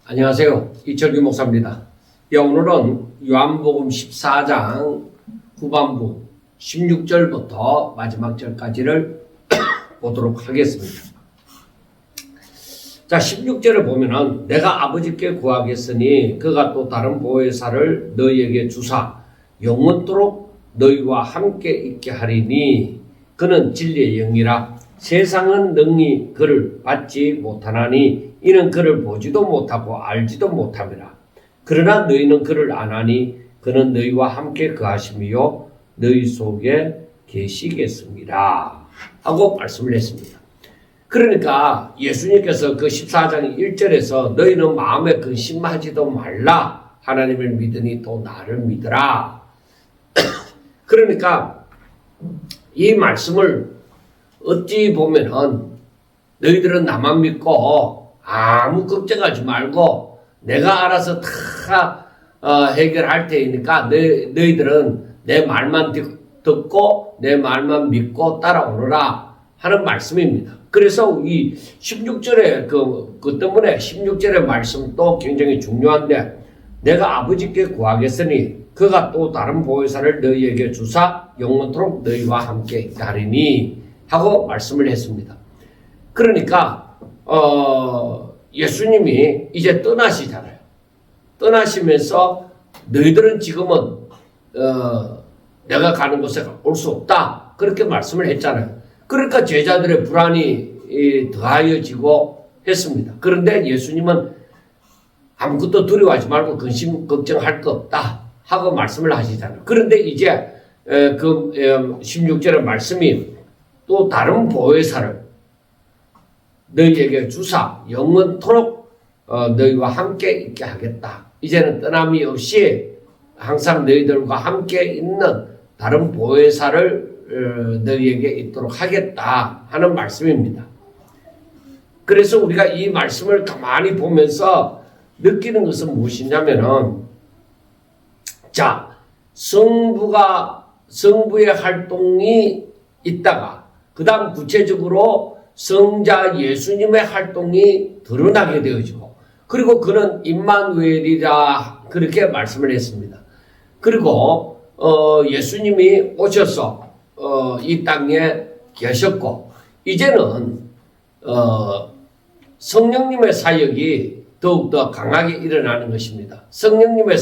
안녕하세요. 이철규 목사입니다. 오늘은 요한복음 14장 후반부 16절부터 마지막 절까지를 보도록 하겠습니다. 자, 16절을 보면은 내가 아버지께 구하겠으니 그가 또 다른 보혜사를 너희에게 주사 영원토록 너희와 함께 있게 하리니 그는 진리의 영이라. 세상은 능히 그를 받지 못하나니 이는 그를 보지도 못하고 알지도 못함이라. 그러나 너희는 그를 아나니 그는 너희와 함께 거하심이요 너희 속에 계시겠습니다 하고 말씀을 했습니다. 그러니까 예수님께서 그 14장 1절에서 너희는 마음에 근심하지도 말라. 하나님을 믿으니 또 나를 믿으라. 그러니까 이 말씀을 어찌 보면은 너희들은 나만 믿고 아무 걱정하지 말고 내가 알아서 다 해결할 테니까 너희들은 내 말만 듣고 내 말만 믿고 따라오너라 하는 말씀입니다. 그래서 이 16절에 그 때문에 16절의 말씀도 굉장히 중요한데 내가 아버지께 구하겠으니 그가 또 다른 보혜사를 너희에게 주사 영원토록 너희와 함께 있게 하리니 하고 말씀을 했습니다. 그러니까 예수님이 이제 떠나시잖아요. 떠나시면서 너희들은 지금은 내가 가는 곳에 올 수 없다 그렇게 말씀을 했잖아요. 그러니까 제자들의 불안이 더하여지고 했습니다. 그런데 예수님은 아무것도 두려워하지 말고 근심 걱정할 거 없다 하고 말씀을 하시잖아요. 그런데 이제 그 16절의 말씀이 또 다른 보혜사를 너희에게 주사 영원토록 너희와 함께 있게 하겠다. 이제는 떠남이 없이 항상 너희들과 함께 있는 다른 보혜사를 너희에게 있도록 하겠다 하는 말씀입니다. 그래서 우리가 이 말씀을 가만히 보면서 느끼는 것은 무엇이냐면은 자, 성부의 활동이 있다가 그 다음 구체적으로 성자 예수님의 활동이 드러나게 되어지고 그리고 그는 임마누엘이라 그렇게 말씀을 했습니다. 그리고 예수님이 오셔서 이 땅에 계셨고 이제는 성령님의 사역이 더욱더 강하게 일어나는 것입니다. 성령님이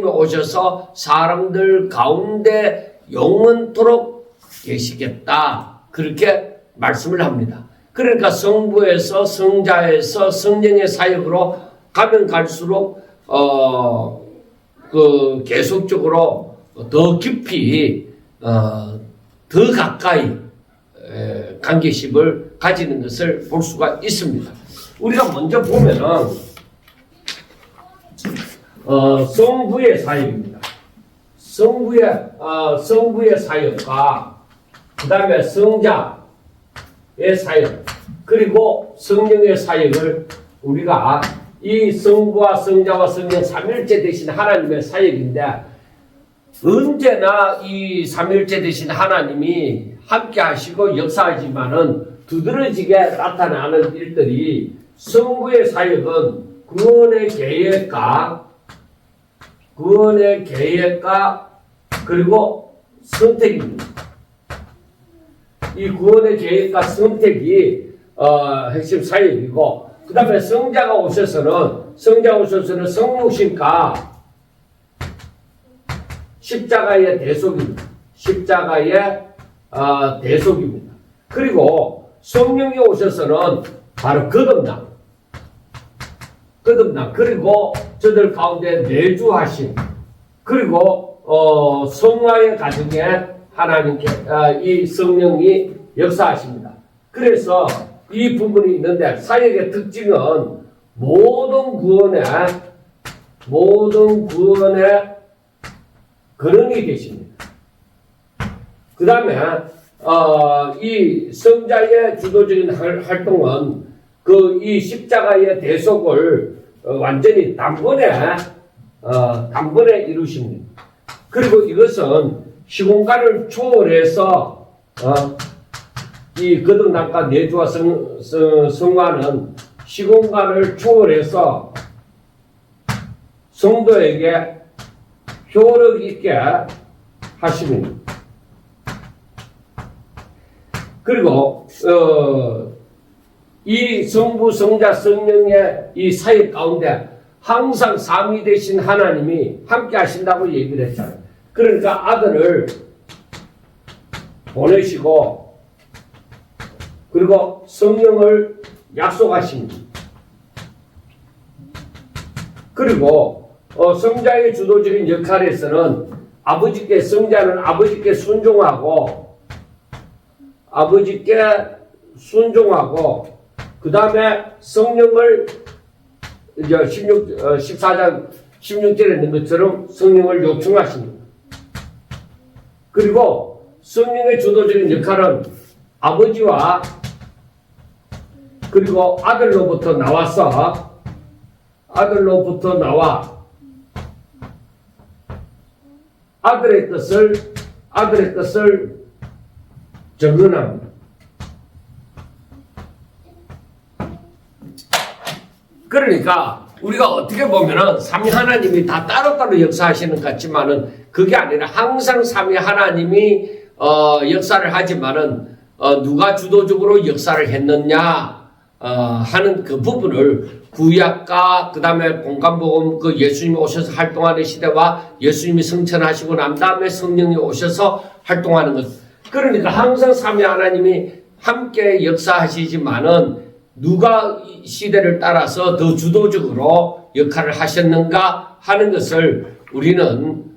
오셔서 사람들 가운데 영원토록 계시겠다 그렇게 말씀을 합니다. 그러니까 성부에서 성자에서 성령의 사역으로 가면 갈수록 계속적으로 더 깊이 더 가까이 관계심을 가지는 것을 볼 수가 있습니다. 우리가 먼저 보면은 성부의 사역입니다. 성부의 사역과 그 다음에 성자의 사역 그리고 성령의 사역을 우리가 이 성부와 성자와 성령 삼일체 되신 하나님의 사역인데 언제나 이 삼일체 되신 하나님이 함께 하시고 역사하지만은 두드러지게 나타나는 일들이 성부의 사역은 구원의 계획과 그리고 선택입니다. 이 구원의 계획과 선택이 핵심 사역이고 그 다음에 성자가 오셔서는 성육신과 십자가의 대속입니다. 그리고 성령이 오셔서는 바로 거듭남 그리고 저들 가운데 내주하심 그리고 성화의 과정에 하나님께 이 성령이 역사하십니다. 그래서 이 부분이 있는데 사역의 특징은 모든 구원의 근원이 되십니다. 그 다음에 이 성자의 주도적인 활동은 이 십자가의 대속을 완전히 단번에 이루십니다. 그리고 이것은 시공간을 초월해서 이 거듭남과 내주와 성화는 시공간을 초월해서 성도에게 효력 있게 하십니다. 그리고 이 성부, 성자, 성령의 이 사역 가운데 항상 삼위 되신 하나님이 함께 하신다고 얘기를 했잖아요. 그러니까 아들을 보내시고 그리고 성령을 약속하십니다. 그리고 성자의 주도적인 역할에서는 아버지께, 성자는 아버지께 순종하고 그 다음에 성령을 이제 14장 16절에 있는 것처럼 성령을 요청하십니다. 그리고 성령의 주도적인 역할은 아버지와 그리고 아들로부터 나와 아들의 뜻을 정언합니다. 그러니까 우리가 어떻게 보면은 삼위 하나님이 다 따로따로 역사하시는 것 같지만은 그게 아니라 항상 삼위 하나님이 역사를 하지만은 누가 주도적으로 역사를 했느냐 하는 그 부분을 구약과 그 다음에 공간복음 그 예수님이 오셔서 활동하는 시대와 예수님이 승천하시고 난 다음에 성령이 오셔서 활동하는 것. 그러니까 항상 삼위 하나님이 함께 역사하시지만은 누가 시대를 따라서 더 주도적으로 역할을 하셨는가 하는 것을 우리는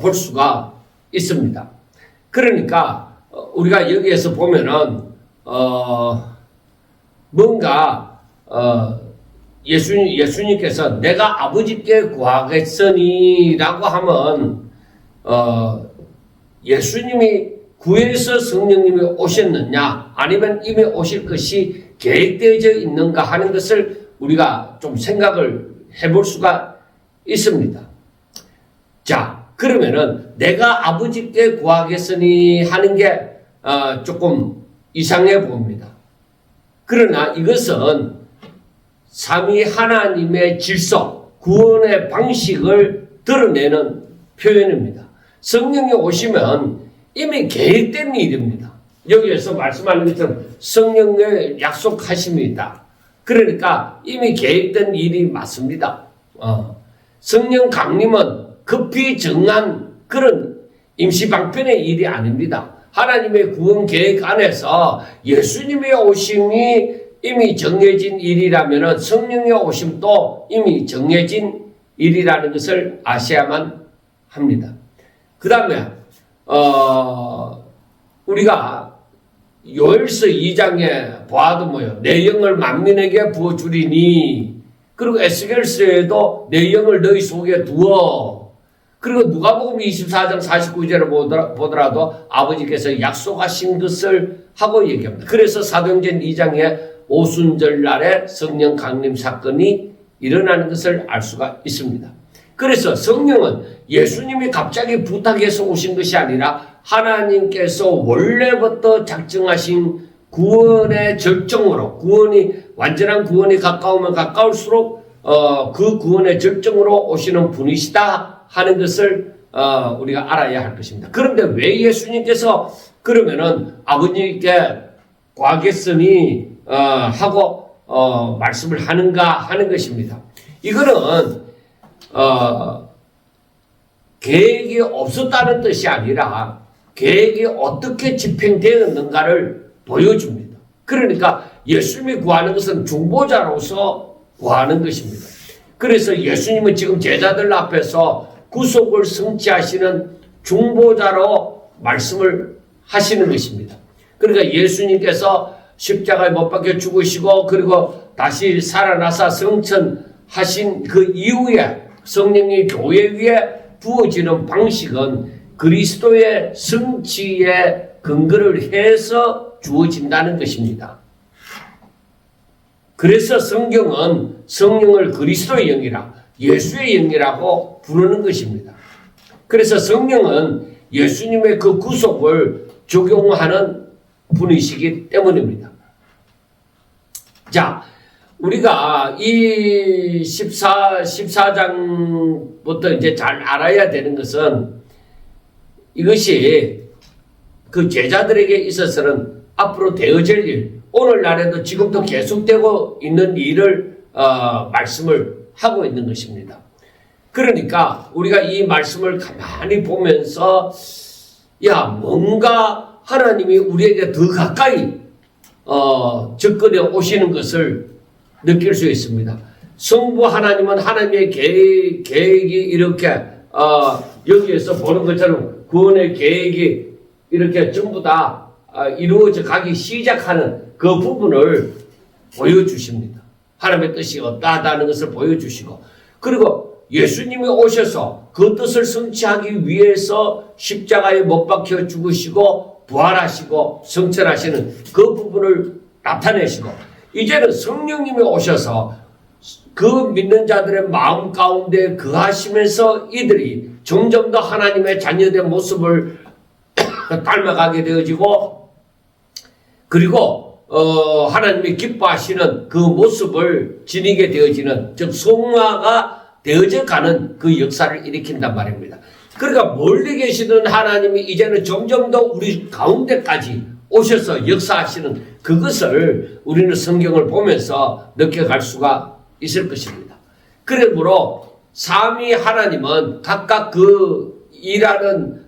볼 수가 있습니다. 그러니까 우리가 여기에서 보면은 뭔가 예수님께서 내가 아버지께 구하겠으니라고 하면 예수님이 구해서 성령님이 오셨느냐 아니면 이미 오실 것이 계획되어져 있는가 하는 것을 우리가 좀 생각을 해볼 수가 있습니다. 자, 그러면은 내가 아버지께 구하겠으니 하는 게 조금 이상해 봅니다. 그러나 이것은 삼위 하나님의 질서, 구원의 방식을 드러내는 표현입니다. 성령이 오시면 이미 계획된 일입니다. 여기에서 말씀하는 것처럼 성령의 약속하십니다. 그러니까 이미 계획된 일이 맞습니다. 성령 강림은 급히 정한 그런 임시방편의 일이 아닙니다. 하나님의 구원 계획 안에서 예수님의 오심이 이미 정해진 일이라면 성령의 오심도 이미 정해진 일이라는 것을 아셔야만 합니다. 그 다음에 우리가 요엘서 2장에 보아도 뭐요? 내 영을 만민에게 부어주리니 그리고 에스겔서에도 내 영을 너희 속에 두어 그리고 누가복음 24장 49절을 보더라도 아버지께서 약속하신 것을 하고 얘기합니다. 그래서 사도행전 2장에 오순절 날에 성령 강림 사건이 일어나는 것을 알 수가 있습니다. 그래서 성령은 예수님이 갑자기 부탁해서 오신 것이 아니라 하나님께서 원래부터 작정하신 구원의 절정으로 완전한 구원이 가까우면 가까울수록 그 구원의 절정으로 오시는 분이시다 하는 것을 우리가 알아야 할 것입니다. 그런데 왜 예수님께서 그러면은 아버님께 구하겠으니 하고 말씀을 하는가 하는 것입니다. 이거는 계획이 없었다는 뜻이 아니라 계획이 어떻게 집행되었는가를 보여줍니다. 그러니까 예수님이 구하는 것은 중보자로서 구하는 것입니다. 그래서 예수님은 지금 제자들 앞에서 구속을 성취하시는 중보자로 말씀을 하시는 것입니다. 그러니까 예수님께서 십자가에 못 박혀 죽으시고 그리고 다시 살아나사 성천하신 그 이후에 성령이 교회 위에 부어지는 방식은 그리스도의 성취에 근거를 해서 주어진다는 것입니다. 그래서 성경은 성령을 그리스도의 영이라 예수의 영이라고 부르는 것입니다. 그래서 성령은 예수님의 그 구속을 적용하는 분이시기 때문입니다. 자, 우리가 이 14장부터 이제 잘 알아야 되는 것은 이것이 그 제자들에게 있어서는 앞으로 되어질 일, 오늘날에도 지금도 계속되고 있는 일을 말씀을 하고 있는 것입니다. 그러니까 우리가 이 말씀을 가만히 보면서 뭔가 하나님이 우리에게 더 가까이 접근해 오시는 것을 느낄 수 있습니다. 성부 하나님은 하나님의 계획이 이렇게 여기에서 보는 것처럼 구원의 계획이 이렇게 전부 다 이루어져 가기 시작하는 그 부분을 보여주십니다. 하나님의 뜻이 어떠하다는 것을 보여주시고, 그리고 예수님이 오셔서 그 뜻을 성취하기 위해서 십자가에 못 박혀 죽으시고 부활하시고 성천하시는 그 부분을 나타내시고, 이제는 성령님이 오셔서 그 믿는 자들의 마음 가운데 거하시면서 이들이 점점 더 하나님의 자녀된 모습을 닮아가게 되어지고, 그리고 하나님이 기뻐하시는 그 모습을 지니게 되어지는, 즉 성화가 되어져 가는 그 역사를 일으킨단 말입니다. 그러니까 멀리 계시는 하나님이 이제는 점점 더 우리 가운데까지 오셔서 역사하시는 그것을 우리는 성경을 보면서 느껴갈 수가 있을 것입니다. 그러므로 삼위 하나님은 각각 그 일하는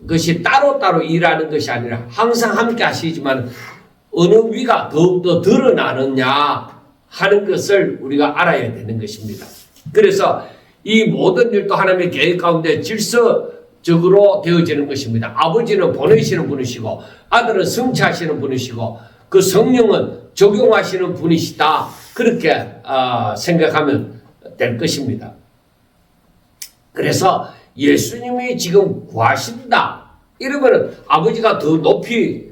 것이 따로따로 일하는 것이 아니라 항상 함께 하시지만 어느 위가 더욱더 드러나느냐 하는 것을 우리가 알아야 되는 것입니다. 그래서 이 모든 일도 하나님의 계획 가운데 질서적으로 되어지는 것입니다. 아버지는 보내시는 분이시고 아들은 성취하시는 분이시고 그 성령은 적용하시는 분이시다. 그렇게 생각하면 될 것입니다. 그래서 예수님이 지금 구하신다 이러면 아버지가 더 높이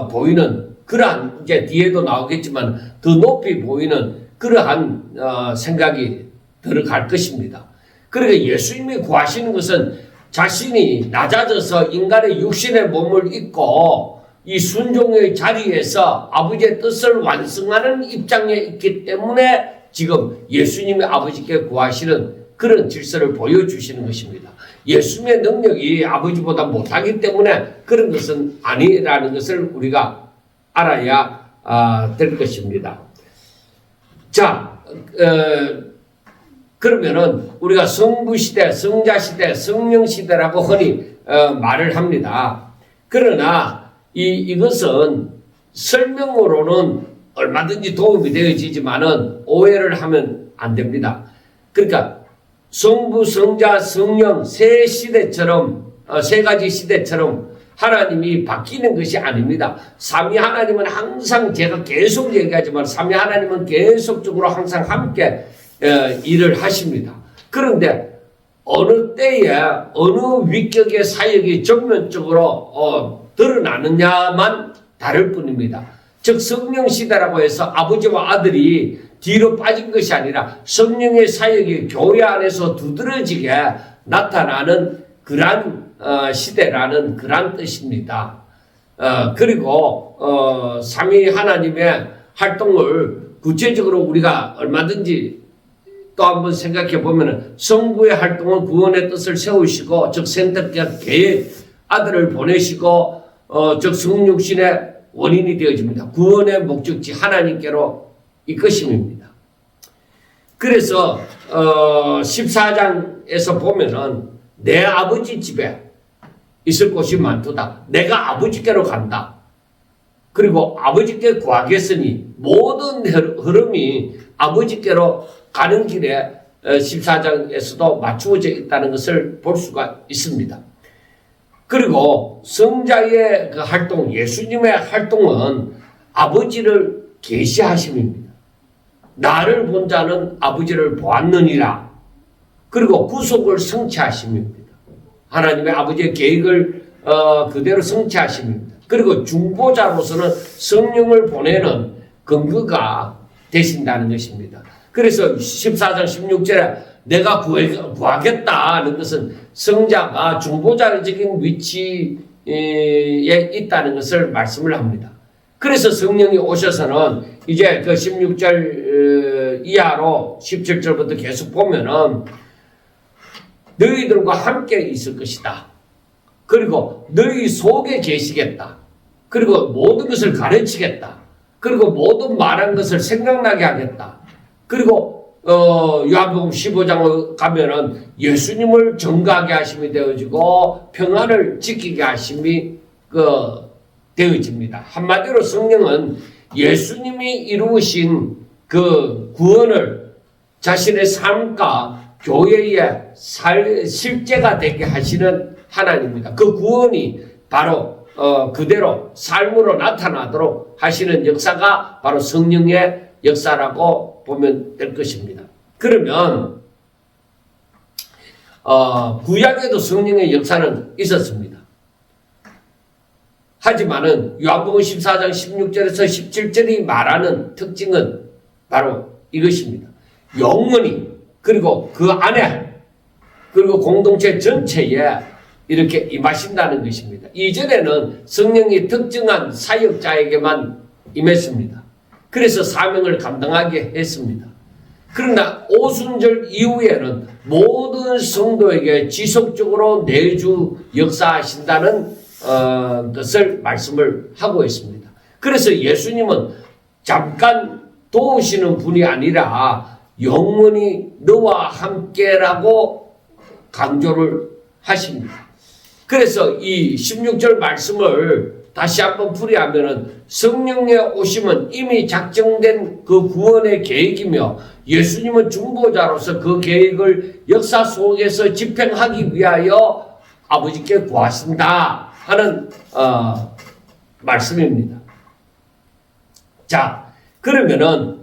보이는 그러한, 이제 뒤에도 나오겠지만 더 높이 보이는 그러한 생각이 들어갈 것입니다. 그러니까 예수님이 구하시는 것은 자신이 낮아져서 인간의 육신의 몸을 입고 이 순종의 자리에서 아버지의 뜻을 완성하는 입장에 있기 때문에 지금 예수님이 아버지께 구하시는 그런 질서를 보여주시는 것입니다. 예수님의 능력이 아버지보다 못하기 때문에 그런 것은 아니라는 것을 우리가 알아야 될 것입니다. 자, 그러면은 우리가 성부시대, 성자시대, 성령시대라고 흔히 말을 합니다. 그러나 이것은 설명으로는 얼마든지 도움이 되어지지만은 오해를 하면 안 됩니다. 그러니까 성부, 성자, 성령 세 시대처럼 세 가지 시대처럼 하나님이 바뀌는 것이 아닙니다. 삼위 하나님은 항상, 제가 계속 얘기하지만 삼위 하나님은 계속적으로 항상 함께 일을 하십니다. 그런데 어느 때에 어느 위격의 사역이 전면적으로 드러나느냐만 다를 뿐입니다. 즉 성령 시대라고 해서 아버지와 아들이 뒤로 빠진 것이 아니라 성령의 사역이 교회 안에서 두드러지게 나타나는 그러한 시대라는 그러한 뜻입니다. 그리고 삼위 하나님의 활동을 구체적으로 우리가 얼마든지 또 한번 생각해 보면 성부의 활동은 구원의 뜻을 세우시고 즉 선택적 계획, 아들을 보내시고 즉 성육신의 원인이 되어집니다. 구원의 목적지 하나님께로 이끄심입니다. 그래서 14장에서 보면은 내 아버지 집에 있을 곳이 많도다. 내가 아버지께로 간다. 그리고 아버지께 구하겠으니 모든 흐름이 아버지께로 가는 길에 14장에서도 맞추어져 있다는 것을 볼 수가 있습니다. 그리고 성자의 그 활동, 예수님의 활동은 아버지를 계시하심입니다. 나를 본 자는 아버지를 보았느니라. 그리고 구속을 성취하심입니다. 하나님의 아버지의 계획을 그대로 성취하심입니다. 그리고 중보자로서는 성령을 보내는 근거가 되신다는 것입니다. 그래서 14장 16절에 내가 구하겠다는 것은 성자가 중보자적인 위치에 있다는 것을 말씀을 합니다. 그래서 성령이 오셔서는 이제 그 16절 이하로 17절부터 계속 보면은 너희들과 함께 있을 것이다. 그리고 너희 속에 계시겠다. 그리고 모든 것을 가르치겠다. 그리고 모든 말한 것을 생각나게 하겠다. 그리고 요한복음 15장에 가면은 예수님을 전가하게 하심이 되어지고 평안을 지키게 하심이 되어집니다. 한마디로 성령은 예수님이 이루신 그 구원을 자신의 삶과 교회의 실제가 되게 하시는 하나님입니다. 그 구원이 바로 그대로 삶으로 나타나도록 하시는 역사가 바로 성령의 역사라고 보면 될 것입니다. 그러면 구약에도 성령의 역사는 있었습니다. 하지만은 요한복음 14장 16절에서 17절이 말하는 특징은 바로 이것입니다. 영원히 그리고 그 안에 그리고 공동체 전체에 이렇게 임하신다는 것입니다. 이전에는 성령이 특정한 사역자에게만 임했습니다. 그래서 사명을 감당하게 했습니다. 그러나 오순절 이후에는 모든 성도에게 지속적으로 내주 역사하신다는 것을 말씀을 하고 있습니다. 그래서 예수님은 잠깐 도우시는 분이 아니라 영원히 너와 함께라고 강조를 하십니다. 그래서 이 16절 말씀을 다시 한번 풀이하면은 성령의 오심은 이미 작정된 그 구원의 계획이며 예수님은 중보자로서 그 계획을 역사 속에서 집행하기 위하여 아버지께 구하신다 하는 말씀입니다. 자, 그러면은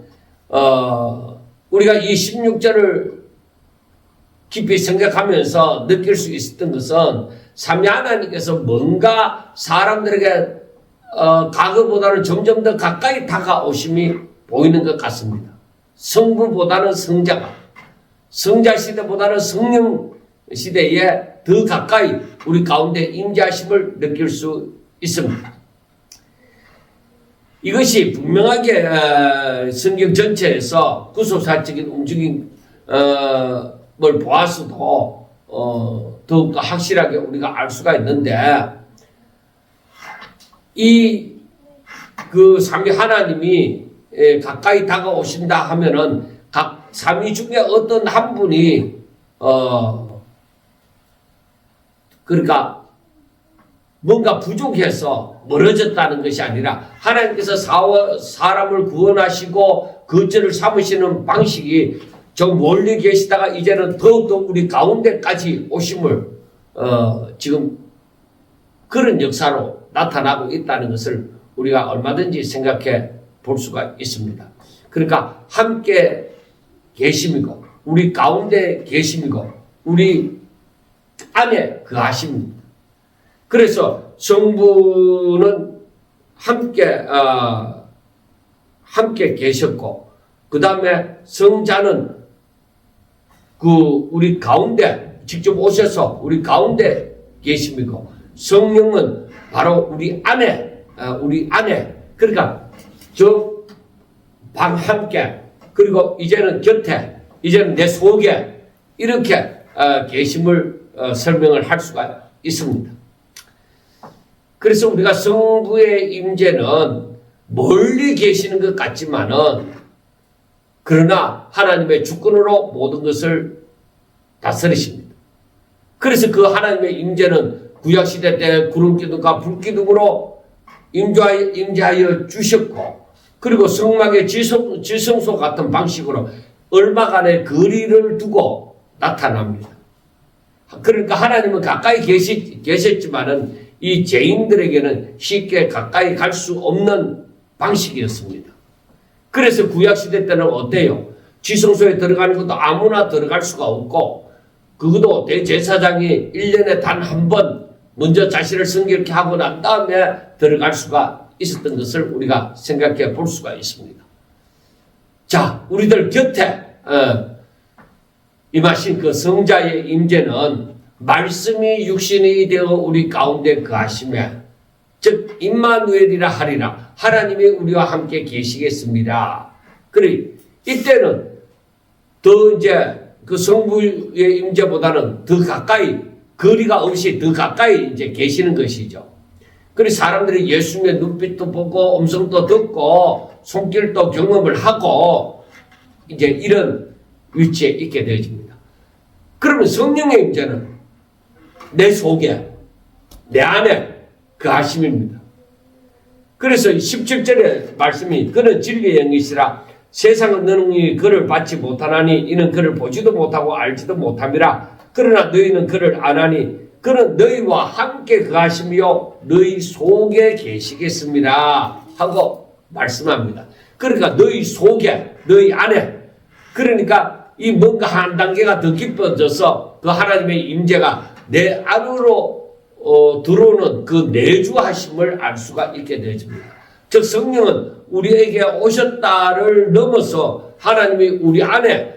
우리가 이 16절을 깊이 생각하면서 느낄 수 있었던 것은 삼위 하나님께서 뭔가 사람들에게 과거보다는 점점 더 가까이 다가오심이 보이는 것 같습니다. 성부보다는 성자가, 성자 시대보다는 성령 시대에 더 가까이 우리 가운데 임재하심을 느낄 수 있습니다. 이것이 분명하게 성경 전체에서 구속사적인 움직임을 보아서도 더욱더 확실하게 우리가 알 수가 있는데, 그 삼위 하나님이 가까이 다가오신다 하면은 각 삼위 중에 어떤 한 분이 그러니까 뭔가 부족해서 멀어졌다는 것이 아니라 하나님께서 사람을 구원하시고 거처를 삼으시는 방식이 좀 멀리 계시다가 이제는 더욱더 우리 가운데까지 오심을 지금 그런 역사로 나타나고 있다는 것을 우리가 얼마든지 생각해 볼 수가 있습니다. 그러니까 함께 계심이고 우리 가운데 계심이고 우리 안에 거하심입니다. 그래서 성부는 함께 계셨고 그 다음에 성자는 우리 가운데 직접 오셔서 우리 가운데 계심이고 성령은 바로 우리 안에 그러니까 저 방 함께 그리고 이제는 곁에 이제는 내 속에 이렇게 계심을 설명을 할 수가 있습니다. 그래서 우리가 성부의 임재는 멀리 계시는 것 같지만은 그러나 하나님의 주권으로 모든 것을 다스리십니다. 그래서 그 하나님의 임재는 구약시대 때 구름기둥과 불기둥으로 임재하여 주셨고 그리고 성막의 지성소 같은 방식으로 얼마간의 거리를 두고 나타납니다. 그러니까 하나님은 가까이 계셨지만은 이 죄인들에게는 쉽게 가까이 갈 수 없는 방식이었습니다. 그래서 구약시대 때는 어때요? 지성소에 들어가는 것도 아무나 들어갈 수가 없고 그것도 대제사장이 1년에 단 한 번 먼저 자신을 성결케 하고 난 다음에 들어갈 수가 있었던 것을 우리가 생각해 볼 수가 있습니다. 자, 우리들 곁에 임하신 그 성자의 임재는 말씀이 육신이 되어 우리 가운데 거하심에 즉 임마누엘이라 하리라. 하나님이 우리와 함께 계시겠습니다. 그래 이때는 더 이제 그 성부의 임재보다는 더 가까이 거리가 없이 더 가까이 이제 계시는 것이죠. 그래서 사람들이 예수님의 눈빛도 보고 음성도 듣고 손길도 경험을 하고 이제 이런 위치에 있게 되어집니다. 그러면 성령의 임재는 내 속에 내 안에 그 하심입니다. 그래서 17절의 말씀이 그는 진리의 영이시라 세상은 너희 그를 받지 못하나니 이는 그를 보지도 못하고 알지도 못함이라. 그러나 너희는 그를 아나니 그는 너희와 함께 거하시며 너희 속에 계시겠습니다 하고 말씀합니다. 그러니까 너희 속에 너희 안에 그러니까 이 뭔가 한 단계가 더 깊어져서 그 하나님의 임재가 내 안으로 들어오는 그 내주하심을 알 수가 있게 되어집니다. 즉 성령은 우리에게 오셨다를 넘어서 하나님이 우리 안에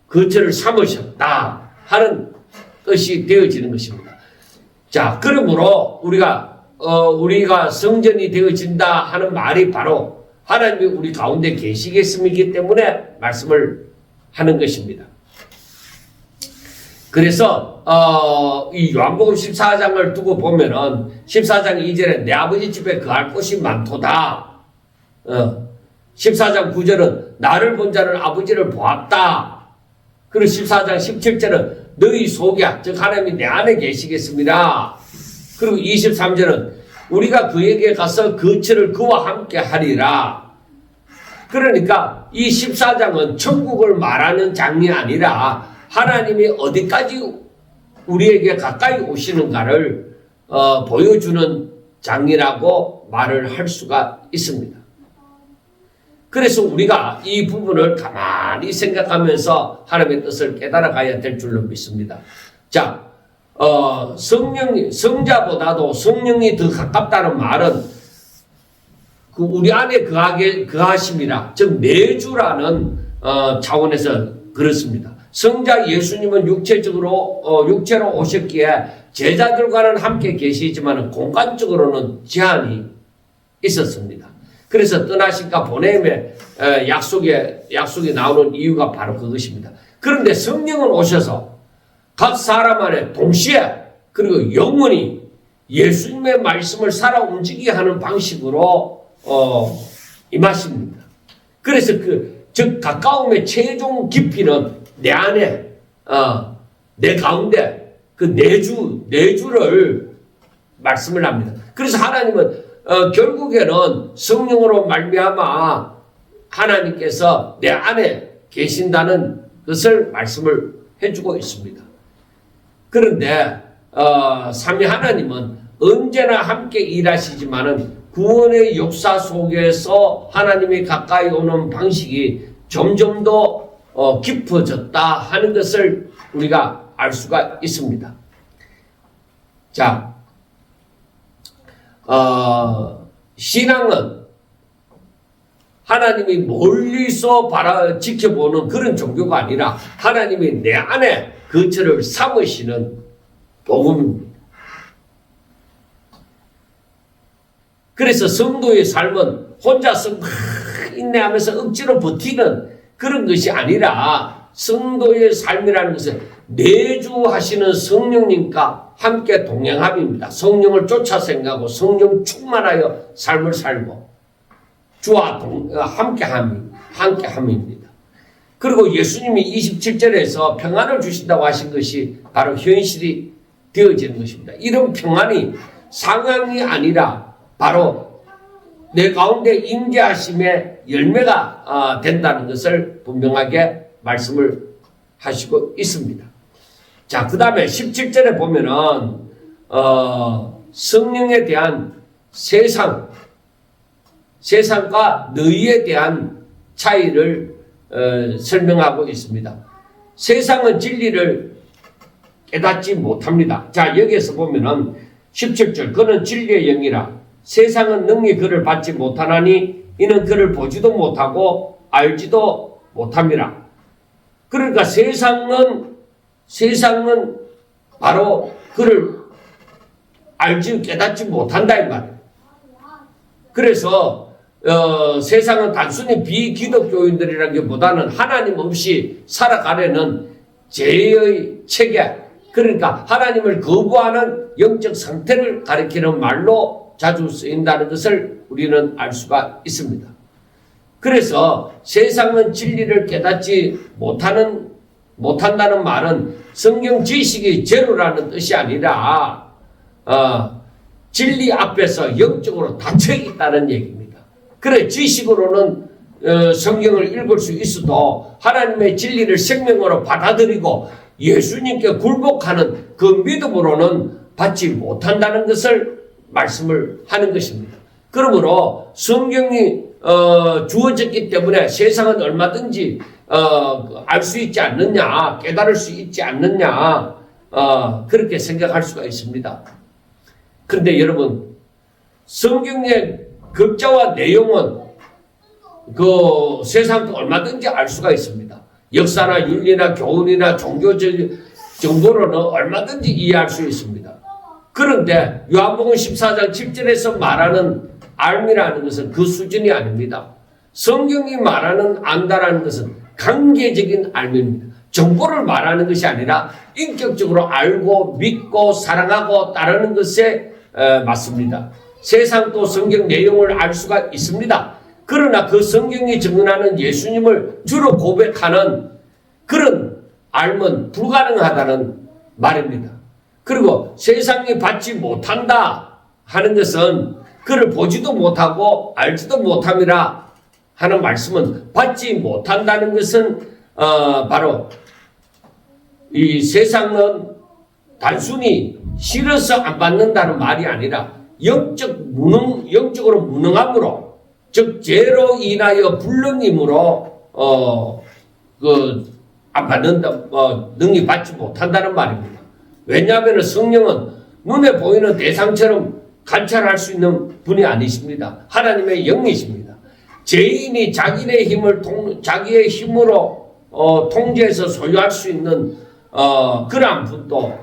거처를 삼으셨다 하는 것이 되어지는 것입니다. 자, 그러므로 우리가 성전이 되어진다 하는 말이 바로 하나님이 우리 가운데 계시겠음이기 때문에 말씀을 하는 것입니다. 그래서 이 요한복음 14장을 두고 보면은 14장 2절에 내 아버지 집에 거할 곳이 많도다. 14장 9절은 나를 본 자는 아버지를 보았다. 그리고 14장 17절은 너희 속에 즉 하나님이 내 안에 계시겠습니다. 그리고 23절은 우리가 그에게 가서 거처를 그와 함께 하리라. 그러니까 이 14장은 천국을 말하는 장이 아니라 하나님이 어디까지 우리에게 가까이 오시는가를 보여주는 장이라고 말을 할 수가 있습니다. 그래서 우리가 이 부분을 가만히 생각하면서 하나님의 뜻을 깨달아 가야 될 줄로 믿습니다. 자, 성자보다도 성령이 더 가깝다는 말은 그 우리 안에 거하심이라, 즉 내주라는 차원에서 그렇습니다. 성자 예수님은 육체로 오셨기에 제자들과는 함께 계시지만 공간적으로는 제한이 있었습니다. 그래서 떠나신가 보냄의 약속이 나오는 이유가 바로 그것입니다. 그런데 성령은 오셔서 각 사람 안에 동시에 그리고 영원히 예수님의 말씀을 살아 움직이게 하는 방식으로 임하십니다. 그래서 즉 가까움의 최종 깊이는 내 안에 내 가운데 그 내주를 말씀을 합니다. 그래서 하나님은 결국에는 성령으로 말미암아 하나님께서 내 안에 계신다는 것을 말씀을 해주고 있습니다. 그런데 삼위 하나님은 언제나 함께 일하시지만은 구원의 역사 속에서 하나님이 가까이 오는 방식이 점점 더 깊어졌다 하는 것을 우리가 알 수가 있습니다. 자, 신앙은 하나님이 멀리서 지켜보는 그런 종교가 아니라 하나님이 내 안에 거처를 삼으시는 복음입니다. 그래서 성도의 삶은 혼자서 막 인내하면서 억지로 버티는 그런 것이 아니라 성도의 삶이라는 것은 내주하시는 성령님과 함께 동행함입니다. 성령을 쫓아 생각하고 성령 충만하여 삶을 살고 주와 함께함입니다. 그리고 예수님이 27절에서 평안을 주신다고 하신 것이 바로 현실이 되어지는 것입니다. 이런 평안이 상황이 아니라 바로 내 가운데 임재하심의 열매가 된다는 것을 분명하게 말씀을 하시고 있습니다. 자, 그 다음에 17절에 보면은 성령에 대한 세상과 너희에 대한 차이를 설명하고 있습니다. 세상은 진리를 깨닫지 못합니다. 자, 여기에서 보면은 17절 그는 진리의 영이라 세상은 능히 그를 받지 못하나니 이는 그를 보지도 못하고 알지도 못함이라. 그러니까 세상은 바로 그를 알지 깨닫지 못한다 이 말이에요. 그래서 세상은 단순히 비기독교인들이라는 게 보다는 하나님 없이 살아가려는 죄의 체계, 그러니까 하나님을 거부하는 영적 상태를 가리키는 말로 자주 쓰인다는 것을 우리는 알 수가 있습니다. 그래서 세상은 진리를 깨닫지 못한다는 말은 성경 지식이 제로라는 뜻이 아니라 진리 앞에서 영적으로 닫혀 있다는 얘기입니다. 그래 지식으로는 성경을 읽을 수 있어도 하나님의 진리를 생명으로 받아들이고 예수님께 굴복하는 그 믿음으로는 받지 못한다는 것을 말씀을 하는 것입니다. 그러므로 성경이 주어졌기 때문에 세상은 얼마든지 알 수 있지 않느냐, 깨달을 수 있지 않느냐, 그렇게 생각할 수가 있습니다. 그런데 여러분, 성경의 글자와 내용은 그 세상도 얼마든지 알 수가 있습니다. 역사나 윤리나 교훈이나 종교적 정보로는 얼마든지 이해할 수 있습니다. 그런데 요한복음 14장 7절에서 말하는 알미라는 것은 그 수준이 아닙니다. 성경이 말하는 안다라는 것은 관계적인 알미입니다. 정보를 말하는 것이 아니라 인격적으로 알고 믿고 사랑하고 따르는 것에 맞습니다. 세상도 성경 내용을 알 수가 있습니다. 그러나 그 성경이 증언하는 예수님을 주로 고백하는 그런 알면 불가능하다는 말입니다. 그리고 세상이 받지 못한다 하는 것은 그를 보지도 못하고 알지도 못함이라 하는 말씀은 받지 못한다는 것은 바로 이 세상은 단순히 싫어서 안 받는다는 말이 아니라 영적으로 무능함으로 즉 죄로 인하여 불능임으로 안 받는다, 능히 받지 못한다는 말입니다. 왜냐하면 성령은 눈에 보이는 대상처럼 관찰할 수 있는 분이 아니십니다. 하나님의 영이십니다. 죄인이 자기의 힘으로 통제해서 소유할 수 있는 그러한 분도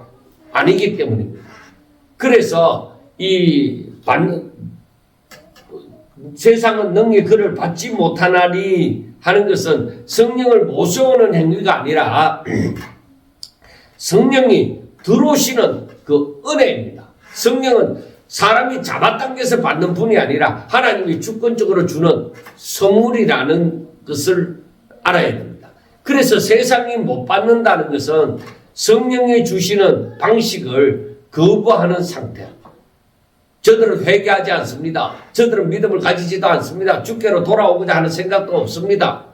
아니기 때문입니다. 그래서 세상은 능히 그를 받지 못하나니 하는 것은 성령을 모셔오는 행위가 아니라 성령이 들어오시는 그 은혜입니다. 성령은 사람이 잡아당겨서 받는 분이 아니라 하나님이 주권적으로 주는 선물이라는 것을 알아야 됩니다. 그래서 세상이 못 받는다는 것은 성령이 주시는 방식을 거부하는 상태. 저들은 회개하지 않습니다. 저들은 믿음을 가지지도 않습니다. 주께로 돌아오고자 하는 생각도 없습니다.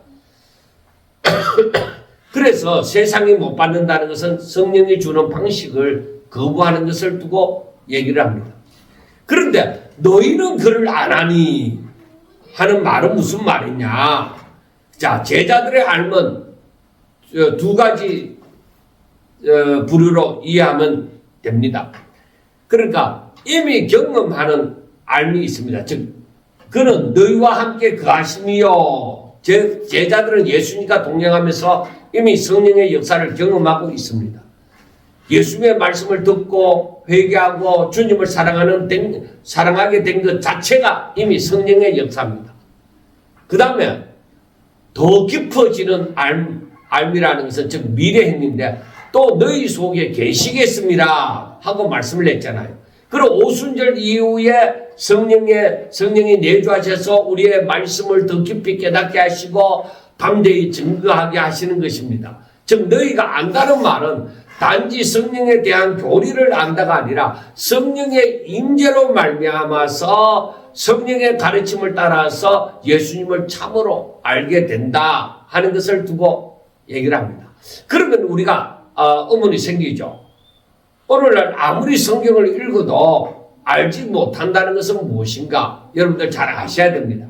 그래서 세상이 못 받는다는 것은 성령이 주는 방식을 거부하는 것을 두고 얘기를 합니다. 그런데 너희는 그를 안 하니 하는 말은 무슨 말이냐? 자, 제자들의 알면 두 가지 부류로 이해하면 됩니다. 그러니까 이미 경험하는 알미 있습니다. 즉 그는 너희와 함께 거하심이요. 제자들은 예수님과 동행하면서 이미 성령의 역사를 경험하고 있습니다. 예수님의 말씀을 듣고 회개하고 주님을 사랑하게 된 것 자체가 이미 성령의 역사입니다. 그 다음에 더 깊어지는 알미라는 것은 즉 미래행위인데 또 너희 속에 계시겠습니다 하고 말씀을 했잖아요. 그리고 오순절 이후에 성령이 내주하셔서 우리의 말씀을 더 깊이 깨닫게 하시고 담대히 증거하게 하시는 것입니다. 즉 너희가 안다는 말은 단지 성령에 대한 교리를 안다가 아니라 성령의 임재로 말미암아서 성령의 가르침을 따라서 예수님을 참으로 알게 된다 하는 것을 두고 얘기를 합니다. 그러면 우리가 의문이 생기죠. 오늘날 아무리 성경을 읽어도 알지 못한다는 것은 무엇인가? 여러분들 잘 아셔야 됩니다.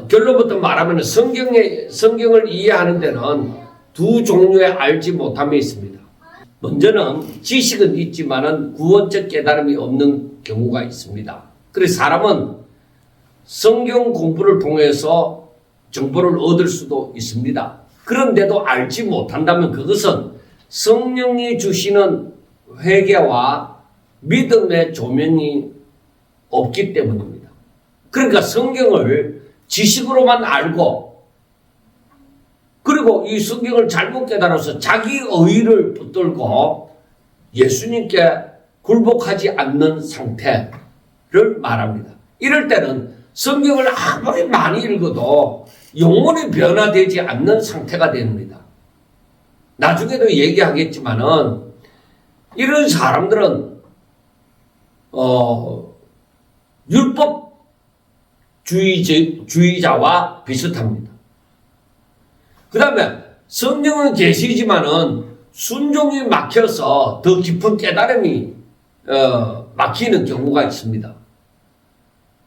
결론부터 말하면 성경을 이해하는 데는 두 종류의 알지 못함이 있습니다. 먼저는 지식은 있지만은 구원적 깨달음이 없는 경우가 있습니다. 그래서 사람은 성경 공부를 통해서 정보를 얻을 수도 있습니다. 그런데도 알지 못한다면 그것은 성령이 주시는 회개와 믿음의 조명이 없기 때문입니다. 그러니까 성경을 지식으로만 알고 그리고 이 성경을 잘못 깨달아서 자기 의의를 붙들고 예수님께 굴복하지 않는 상태를 말합니다. 이럴 때는 성경을 아무리 많이 읽어도 영혼이 변화되지 않는 상태가 됩니다. 나중에도 얘기하겠지만은 이런 사람들은 율법주의자와 비슷합니다. 그 다음에 성령은 계시지만은 순종이 막혀서 더 깊은 깨달음이 막히는 경우가 있습니다.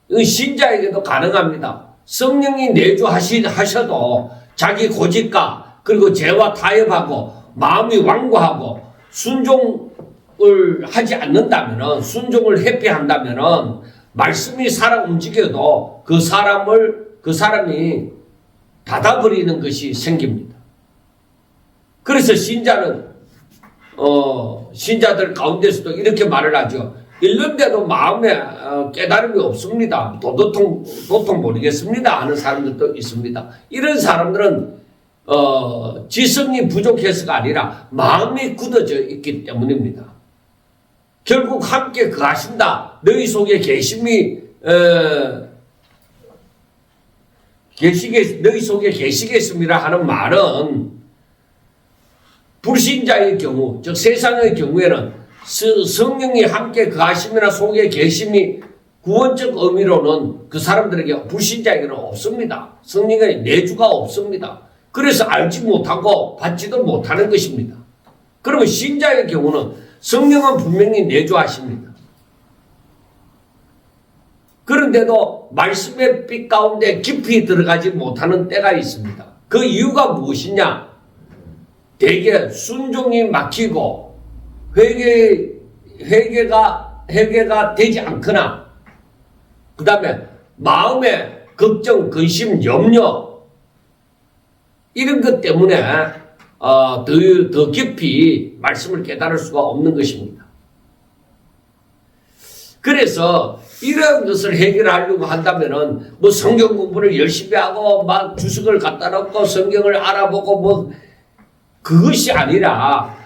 이건 신자에게도 가능합니다. 성령이 내주하셔도 자기 고집과 그리고 죄와 타협하고 마음이 완고하고 순종을 하지 않는다면은 순종을 회피한다면은 말씀이 살아 움직여도 그 사람이 닫아버리는 것이 생깁니다. 그래서 신자들 가운데서도 이렇게 말을 하죠. 읽는데도 마음에 깨달음이 없습니다. 도통 모르겠습니다 하는 사람들도 있습니다. 이런 사람들은 지성이 부족해서가 아니라 마음이 굳어져 있기 때문입니다. 결국 함께 거하신다. 너희 속에 너희 속에 계시겠습니다 하는 말은 불신자의 경우, 즉 세상의 경우에는 성령이 함께 거하심이나 속에 계심이 구원적 의미로는 그 사람들에게 불신자에게는 없습니다. 성령의 내주가 없습니다. 그래서 알지 못하고 받지도 못하는 것입니다. 그러면 신자의 경우는 성령은 분명히 내주하십니다. 그런데도 말씀의 빛 가운데 깊이 들어가지 못하는 때가 있습니다. 그 이유가 무엇이냐? 대개 순종이 막히고 회개가 되지 않거나 그 다음에 마음의 걱정, 근심, 염려 이런 것 때문에 더 깊이 말씀을 깨달을 수가 없는 것입니다. 그래서 이런 것을 해결하려고 한다면은 뭐 성경 공부를 열심히 하고 막 주석을 갖다 놓고 성경을 알아보고 뭐 그것이 아니라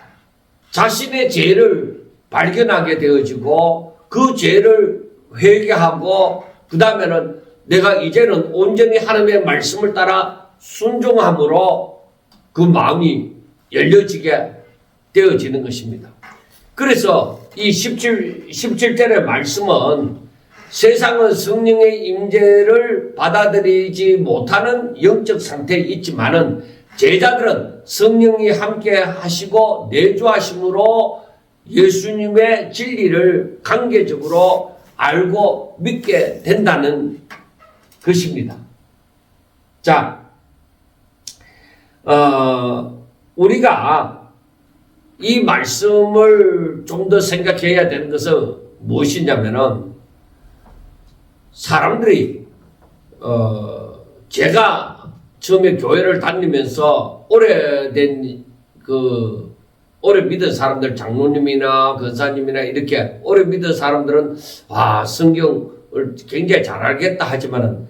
자신의 죄를 발견하게 되어지고 그 죄를 회개하고 그 다음에는 내가 이제는 온전히 하나님의 말씀을 따라 순종함으로 그 마음이 열려지게 되어지는 것입니다. 그래서 이 17절의 말씀은 세상은 성령의 임재를 받아들이지 못하는 영적 상태에 있지만은 제자들은 성령이 함께 하시고 내주하심으로 예수님의 진리를 관계적으로 알고 믿게 된다는 것입니다. 자, 우리가 이 말씀을 좀 더 생각해야 되는 것은 무엇이냐면은 사람들이 제가 처음에 교회를 다니면서 오래 믿은 사람들, 장로님이나 권사님이나 이렇게 오래 믿은 사람들은 성경을 굉장히 잘 알겠다 하지만은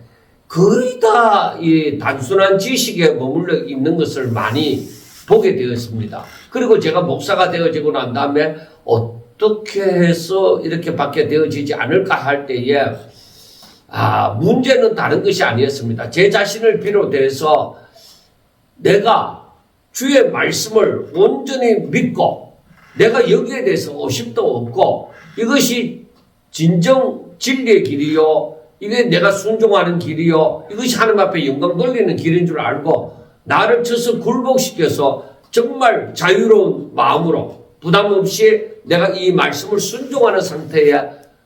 거의 다 이 단순한 지식에 머물러 있는 것을 많이 보게 되었습니다. 그리고 제가 목사가 되어지고 난 다음에 어떻게 해서 이렇게 받게 되어지지 않을까 할 때에 문제는 다른 것이 아니었습니다. 제 자신을 비롯해서 내가 주의 말씀을 온전히 믿고 내가 여기에 대해서 의심도 없고 이것이 진정 진리의 길이요, 이게 내가 순종하는 길이요, 이것이 하나님 앞에 영광 돌리는 길인 줄 알고 나를 쳐서 굴복시켜서 정말 자유로운 마음으로 부담 없이 내가 이 말씀을 순종하는 상태에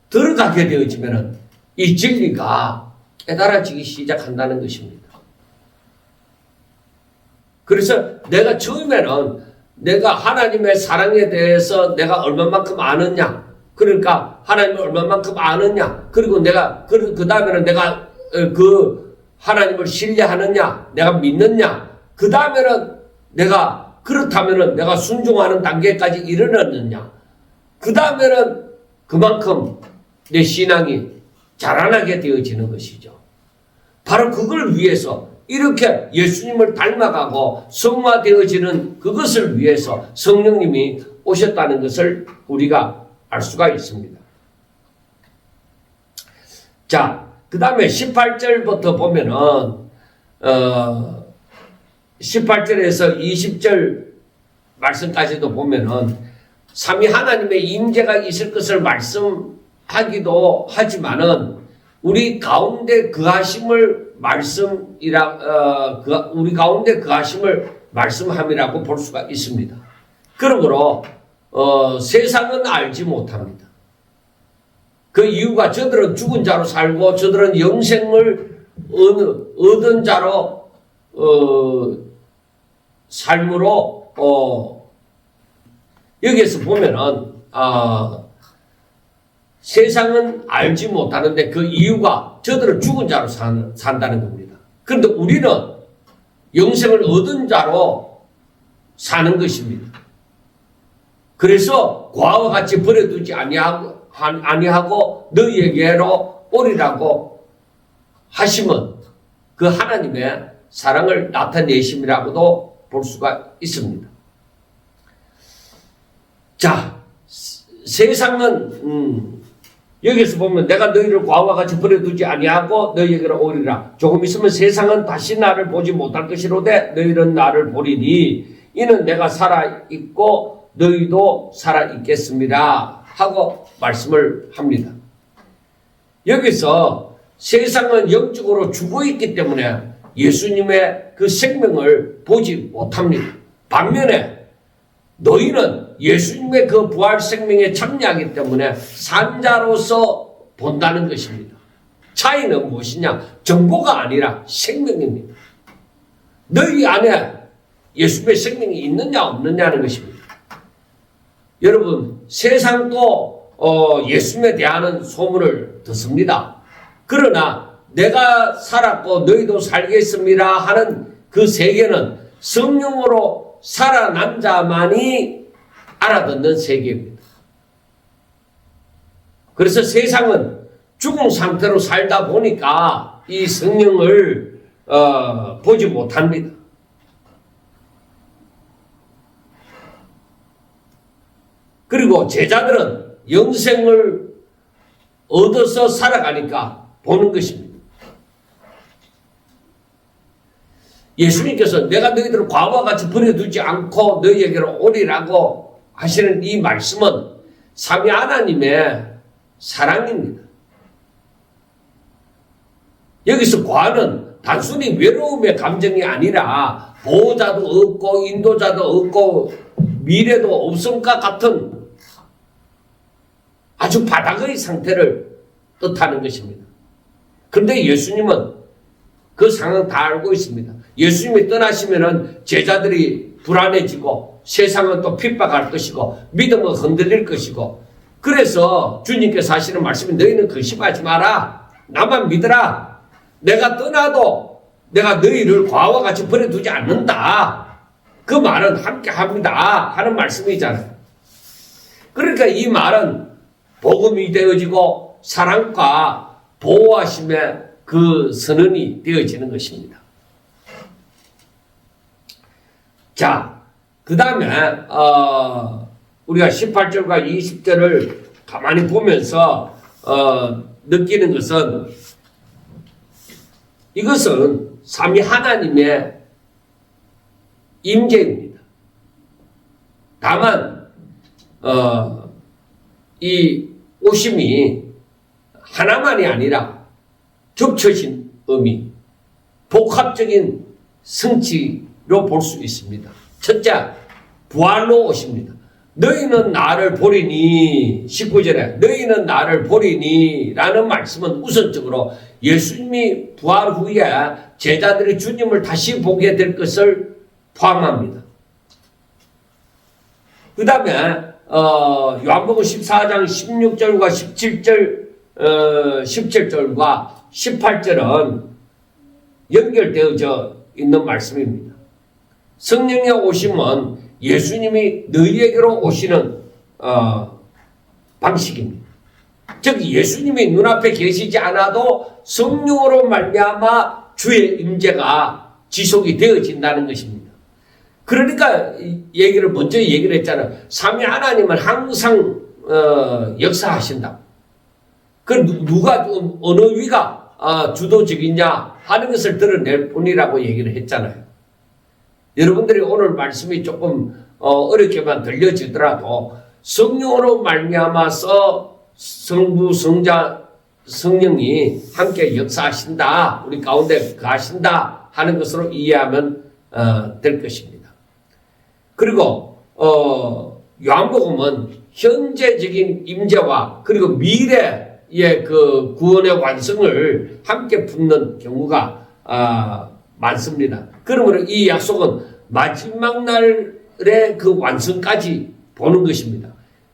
들어가게 되어지면 이 진리가 깨달아지기 시작한다는 것입니다. 그래서 내가 처음에는 내가 하나님의 사랑에 대해서 내가 얼마만큼 아느냐, 그러니까 하나님을 얼마만큼 아느냐, 그리고 내가 그 다음에는 내가 그 하나님을 신뢰하느냐, 내가 믿느냐, 그 다음에는 내가 그렇다면은 내가 순종하는 단계까지 이르렀느냐, 그 다음에는 그만큼 내 신앙이 자라나게 되어지는 것이죠. 바로 그걸 위해서 이렇게 예수님을 닮아가고 성화되어지는 그것을 위해서 성령님이 오셨다는 것을 우리가 알 수가 있습니다. 자, 그 다음에 18절부터 보면은 18절에서 20절 말씀까지도 보면은 삼위 하나님의 임재가 있을 것을 말씀하기도 하지만은 우리 가운데 그하심을 우리 가운데 그하심을 말씀함이라고 볼 수가 있습니다. 그러므로 세상은 알지 못합니다. 그 이유가 저들은 죽은 자로 살고 저들은 영생을 얻은 자로 삶으로 여기에서 보면은 세상은 알지 못하는데 그 이유가 저들은 죽은 자로 산다는 겁니다. 그런데 우리는 영생을 얻은 자로 사는 것입니다. 그래서 과와 같이 버려두지 아니하고 너희에게로 오리라고 하심은 그 하나님의 사랑을 나타내심이라고도 볼 수가 있습니다. 자, 세상은 여기서 보면 내가 너희를 과와 같이 버려두지 아니하고 너희에게로 오리라. 조금 있으면 세상은 다시 나를 보지 못할 것이로되 너희는 나를 보리니 이는 내가 살아있고 너희도 살아있겠습니다 하고 말씀을 합니다. 여기서 세상은 영적으로 죽어있기 때문에 예수님의 그 생명을 보지 못합니다. 반면에 너희는 예수님의 그 부활 생명에 참여하기 때문에 산자로서 본다는 것입니다. 차이는 무엇이냐? 정보가 아니라 생명입니다. 너희 안에 예수님의 생명이 있느냐 없느냐는 것입니다. 여러분, 세상도 예수님에 대한 소문을 듣습니다. 그러나 내가 살았고 너희도 살겠습니다 하는 그 세계는 성령으로 살아난 자만이 알아듣는 세계입니다. 그래서 세상은 죽은 상태로 살다 보니까 이 성령을 보지 못합니다. 그리고 제자들은 영생을 얻어서 살아가니까 보는 것입니다. 예수님께서 내가 너희들을 과와 같이 버려두지 않고 너희에게로 오리라고 하시는 이 말씀은 삼위 하나님의 사랑입니다. 여기서 과는 단순히 외로움의 감정이 아니라 보호자도 없고 인도자도 없고 미래도 없음과 같은 아주 바닥의 상태를 뜻하는 것입니다. 그런데 예수님은 그 상황 다 알고 있습니다. 예수님이 떠나시면은 제자들이 불안해지고 세상은 또 핍박할 것이고 믿음은 흔들릴 것이고 그래서 주님께서 하시는 말씀이 너희는 근심하지 마라. 나만 믿어라. 내가 떠나도 내가 너희를 과와 같이 버려두지 않는다. 그 말은 함께 합니다 하는 말씀이잖아요. 그러니까 이 말은 복음이 되어지고 사랑과 보호하심의 그 선언이 되어지는 것입니다. 자, 그 다음에 우리가 18절과 20절을 가만히 보면서 느끼는 것은 이것은 삼위 하나님의 임재입니다. 다만 이 오심이 하나만이 아니라 겹쳐진 의미, 복합적인 성취로 볼 수 있습니다. 첫째, 부활로 오십니다. 너희는 나를 보리니 19절에 너희는 나를 보리니 라는 말씀은 우선적으로 예수님이 부활 후에 제자들이 주님을 다시 보게 될 것을 포함합니다. 그 다음에 요한복음 14장 16절과 17절과 18절은 연결되어져 있는 말씀입니다. 성령의 오심은 예수님이 너희에게로 오시는 방식입니다. 즉 예수님이 눈앞에 계시지 않아도 성령으로 말미암아 주의 임재가 지속이 되어진다는 것입니다. 그러니까 먼저 얘기를 했잖아요. 삼위 하나님은 항상 역사하신다. 그 누가 어느 위가 주도적이냐 하는 것을 드러낼 뿐이라고 얘기를 했잖아요. 여러분들이 오늘 말씀이 조금 어렵게만 들려지더라도 성령으로 말미암아서 성부, 성자, 성령이 함께 역사하신다, 우리 가운데 거하신다 하는 것으로 이해하면 될 것입니다. 그리고 요한복음은 현재적인 임재와 그리고 미래의 그 구원의 완성을 함께 품는 경우가 많습니다. 그러므로 이 약속은 마지막 날의 그 완성까지 보는 것입니다.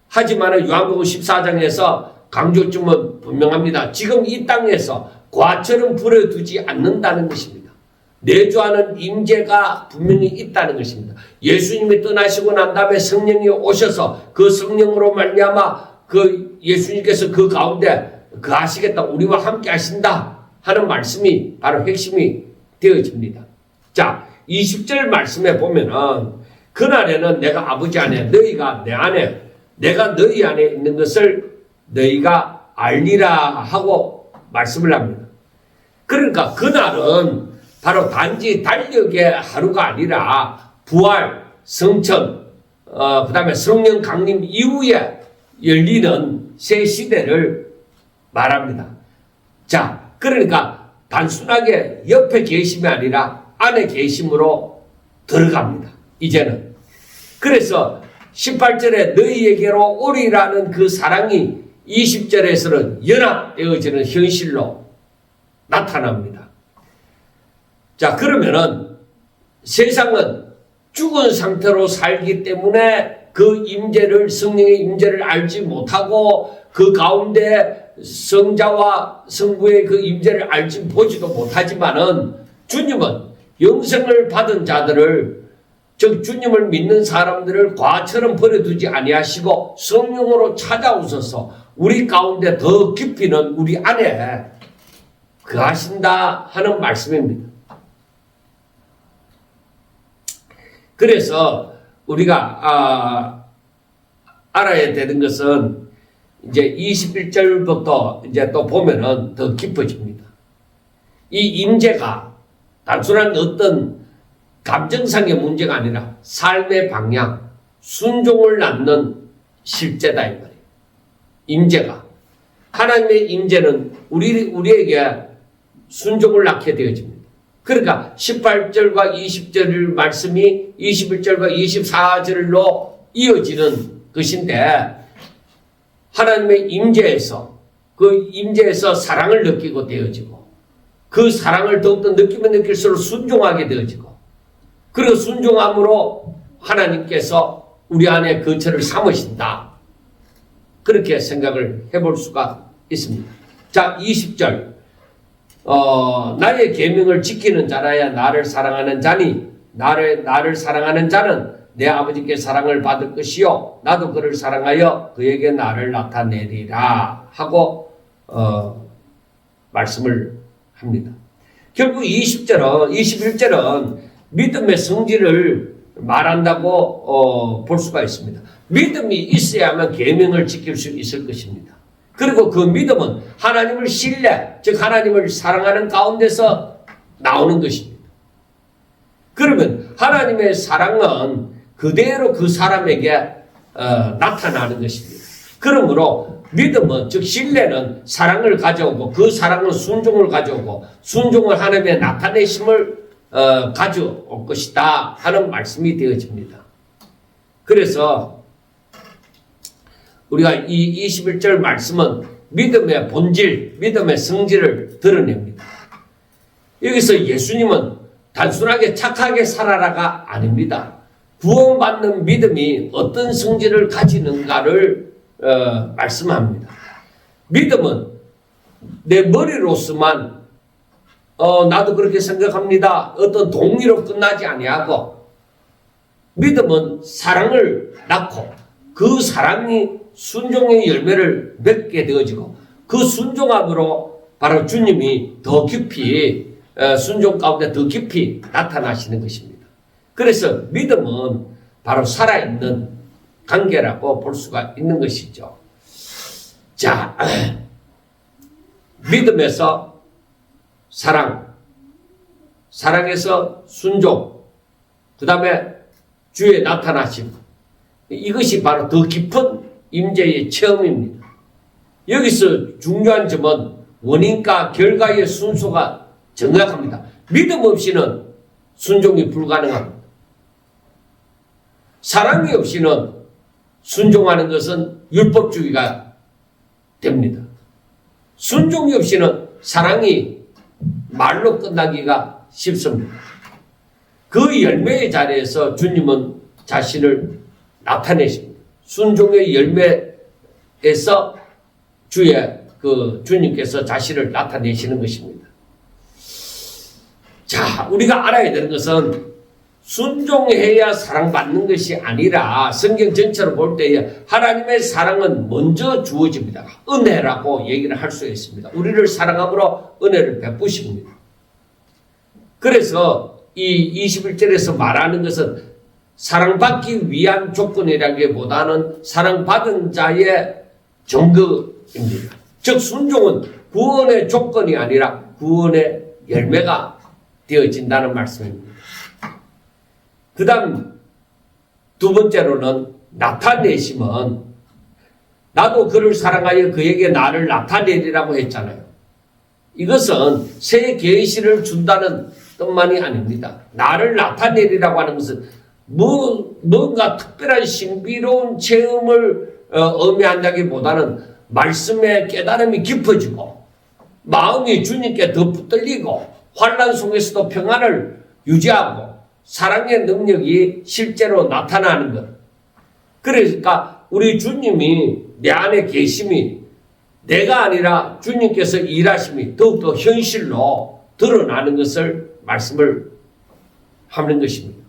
하지만 요한복음 14장에서 강조점은 분명합니다. 지금 이 땅에서 과처럼 부려두지 않는다는 것입니다. 내주하는 임재가 분명히 있다는 것입니다. 예수님이 떠나시고 난 다음에 성령이 오셔서 그 성령으로 말미암아 그 예수님께서 그 가운데 거하시겠다, 우리와 함께 하신다 하는 말씀이 바로 핵심이 되어집니다. 자, 20절 말씀에 보면은 그날에는 내가 아버지 안에 너희가 내 안에 내가 너희 안에 있는 것을 너희가 알리라 하고 말씀을 합니다. 그러니까 그날은 바로 단지 달력의 하루가 아니라 부활, 성천, 그 다음에 성령 강림 이후에 열리는 새 시대를 말합니다. 자, 그러니까 단순하게 옆에 계심이 아니라 안에 계심으로 들어갑니다. 이제는. 그래서 18절에 너희에게로 오리라는 그 사랑이 20절에서는 연합되어지는 현실로 나타납니다. 자, 그러면은 세상은 죽은 상태로 살기 때문에 그 임재를, 성령의 임재를 알지 못하고 그 가운데 성자와 성부의 그 임재를 알지 보지도 못하지만은 주님은 영생을 받은 자들을, 즉 주님을 믿는 사람들을 과처럼 버려두지 아니하시고 성령으로 찾아오셔서 우리 가운데 더 깊이는 우리 안에 거하신다 하는 말씀입니다. 그래서 우리가 알아야 되는 것은 이제 21절부터 이제 또 보면은 더 깊어집니다. 이 임재가 단순한 어떤 감정상의 문제가 아니라 삶의 방향, 순종을 낳는 실제다 이 말이에요. 임재가. 하나님의 임재는 우리에게 순종을 낳게 되어집니다. 그러니까 18절과 20절 말씀이 21절과 24절로 이어지는 것인데 하나님의 임재에서 그 임재에서 사랑을 느끼고 되어지고 그 사랑을 더욱더 느끼면 느낄수록 순종하게 되어지고 그리고 순종함으로 하나님께서 우리 안에 거처를 삼으신다. 그렇게 생각을 해볼 수가 있습니다. 자, 20절. 나의 계명을 지키는 자라야 나를 사랑하는 자니 나를 사랑하는 자는 내 아버지께 사랑을 받을 것이요 나도 그를 사랑하여 그에게 나를 나타내리라 하고 말씀을 합니다. 결국 21절은 믿음의 성질을 말한다고 볼 수가 있습니다. 믿음이 있어야만 계명을 지킬 수 있을 것입니다. 그리고 그 믿음은 하나님을 신뢰, 즉 하나님을 사랑하는 가운데서 나오는 것입니다. 그러면 하나님의 사랑은 그대로 그 사람에게 나타나는 것입니다. 그러므로 믿음은, 즉 신뢰는 사랑을 가져오고 그 사랑은 순종을 가져오고 순종을 하나님의 나타내심을 가져올 것이다 하는 말씀이 되어집니다. 그래서 우리가 이 21절 말씀은 믿음의 본질, 믿음의 성질을 드러냅니다. 여기서 예수님은 단순하게 착하게 살아라가 아닙니다. 구원받는 믿음이 어떤 성질을 가지는가를 말씀합니다. 믿음은 내 머리로서만 나도 그렇게 생각합니다. 어떤 동의로 끝나지 아니하고 믿음은 사랑을 낳고 그 사랑이 순종의 열매를 맺게 되어지고 그 순종함으로 바로 주님이 더 깊이 순종 가운데 더 깊이 나타나시는 것입니다. 그래서 믿음은 바로 살아있는 관계라고 볼 수가 있는 것이죠. 자, 믿음에서 사랑, 사랑에서 순종, 그 다음에 주의 나타나심, 이것이 바로 더 깊은 임재의 체험입니다. 여기서 중요한 점은 원인과 결과의 순서가 정확합니다. 믿음 없이는 순종이 불가능합니다. 사랑이 없이는 순종하는 것은 율법주의가 됩니다. 순종이 없이는 사랑이 말로 끝나기가 쉽습니다. 그 열매의 자리에서 주님은 자신을 나타내십니다. 순종의 열매에서 주님께서 자신을 나타내시는 것입니다. 자, 우리가 알아야 되는 것은 순종해야 사랑받는 것이 아니라 성경 전체로 볼 때에 하나님의 사랑은 먼저 주어집니다. 은혜라고 얘기를 할 수 있습니다. 우리를 사랑함으로 은혜를 베푸십니다. 그래서 이 21절에서 말하는 것은 사랑받기 위한 조건이라기보다는 사랑받은 자의 증거입니다. 즉 순종은 구원의 조건이 아니라 구원의 열매가 되어진다는 말씀입니다. 그 다음 두 번째로는 나타내심은 나도 그를 사랑하여 그에게 나를 나타내리라고 했잖아요. 이것은 새 계시를 준다는 뜻만이 아닙니다. 나를 나타내리라고 하는 것은 뭔가 특별한 신비로운 체험을 의미한다기보다는 말씀의 깨달음이 깊어지고 마음이 주님께 더 붙들리고 환난 속에서도 평안을 유지하고 사랑의 능력이 실제로 나타나는 것. 그러니까 우리 주님이 내 안에 계심이 내가 아니라 주님께서 일하심이 더욱더 현실로 드러나는 것을 말씀을 하는 것입니다.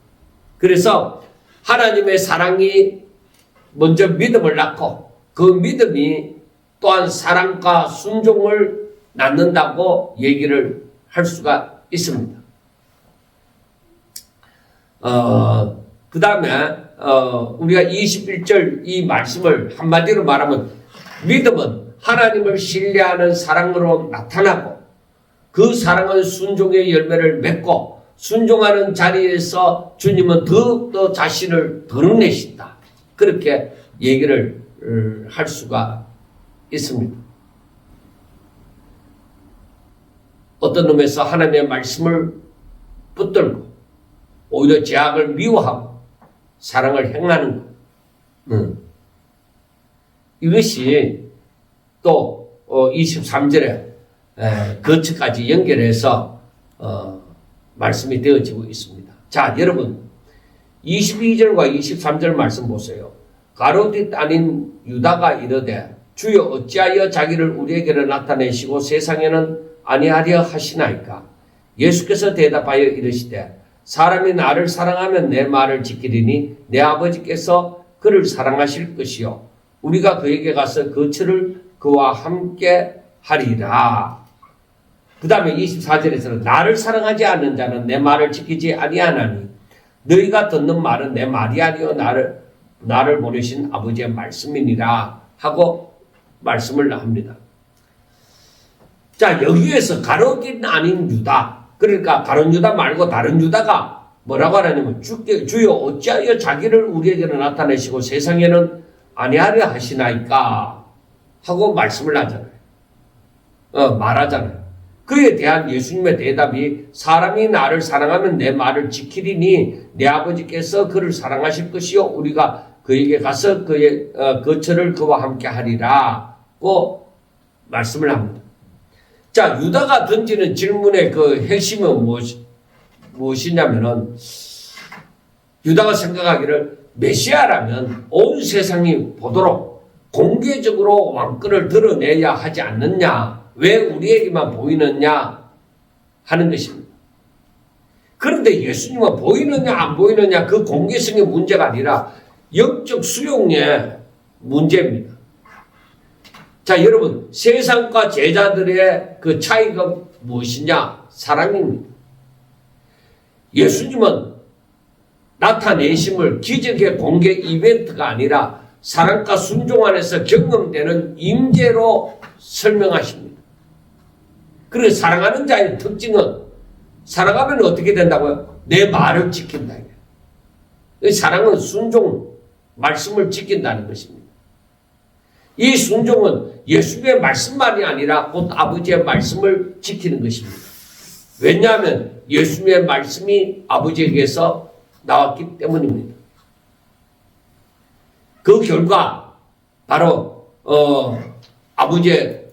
그래서 하나님의 사랑이 먼저 믿음을 낳고 그 믿음이 또한 사랑과 순종을 낳는다고 얘기를 할 수가 있습니다. 그 다음에 우리가 21절 이 말씀을 한마디로 말하면 믿음은 하나님을 신뢰하는 사랑으로 나타나고 그 사랑은 순종의 열매를 맺고 순종하는 자리에서 주님은 더욱더 자신을 드러내신다. 그렇게 얘기를 할 수가 있습니다. 어떤 놈에서 하나님의 말씀을 붙들고 오히려 죄악을 미워하고 사랑을 행하는 것. 이것이 또 23절에 거치까지 연결해서 말씀이 되어지고 있습니다. 자, 여러분 22절과 23절 말씀 보세요. 가롯 아닌 유다가 이르되 주여 어찌하여 자기를 우리에게는 나타내시고 세상에는 아니하려 하시나이까. 예수께서 대답하여 이르시되 사람이 나를 사랑하면 내 말을 지키리니 내 아버지께서 그를 사랑하실 것이요 우리가 그에게 가서 거처를 그와 함께 하리라. 그 다음에 24절에서는 나를 사랑하지 않는 자는 내 말을 지키지 아니하나니 너희가 듣는 말은 내 말이 아니요 나를 보내신 아버지의 말씀이니라 하고 말씀을 합니다. 자, 여기에서 가롯인 아닌 유다, 그러니까 가롯 유다 말고 다른 유다가 뭐라고 하냐면 주여 어찌하여 자기를 우리에게는 나타내시고 세상에는 아니하려 하시나이까 하고 말씀을 하잖아요. 말하잖아요. 그에 대한 예수님의 대답이 사람이 나를 사랑하면 내 말을 지키리니 내 아버지께서 그를 사랑하실 것이요 우리가 그에게 가서 그의 거처를 그와 함께 하리라고 말씀을 합니다. 자, 유다가 던지는 질문의 그 핵심은 무엇이냐면은 유다가 생각하기를 메시아라면 온 세상이 보도록 공개적으로 왕권을 드러내야 하지 않느냐, 왜 우리에게만 보이느냐 하는 것입니다. 그런데 예수님은 보이느냐 안 보이느냐 그 공개성의 문제가 아니라 영적 수용의 문제입니다. 자, 여러분, 세상과 제자들의 그 차이가 무엇이냐? 사랑입니다. 예수님은 나타내심을 기적의 공개 이벤트가 아니라 사랑과 순종 안에서 경험되는 임재로 설명하십니다. 그리고 사랑하는 자의 특징은 사랑하면 어떻게 된다고요? 내 말을 지킨다. 사랑은 순종, 말씀을 지킨다는 것입니다. 이 순종은 예수님의 말씀만이 아니라 곧 아버지의 말씀을 지키는 것입니다. 왜냐하면 예수님의 말씀이 아버지에게서 나왔기 때문입니다. 그 결과 바로 아버지의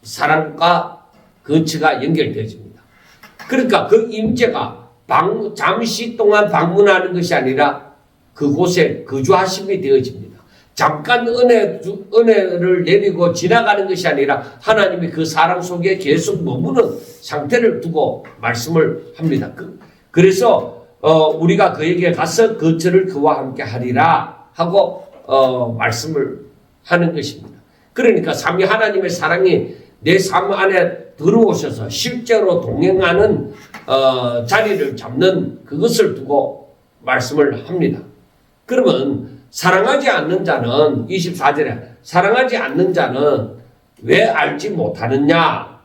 사랑과 거처가 연결되어집니다. 그러니까 그 임재가 잠시 동안 방문하는 것이 아니라 그곳에 거주하심이 되어집니다. 잠깐 은혜를 내리고 지나가는 것이 아니라 하나님이 그 사람 속에 계속 머무는 상태를 두고 말씀을 합니다. 그래서 우리가 그에게 가서 거처를 그와 함께 하리라 하고 말씀을 하는 것입니다. 그러니까 삼위 하나님의 사랑이 내 삶 안에 들어오셔서 실제로 동행하는 자리를 잡는 그것을 두고 말씀을 합니다. 그러면 사랑하지 않는 자는 24절에 사랑하지 않는 자는 왜 알지 못하느냐?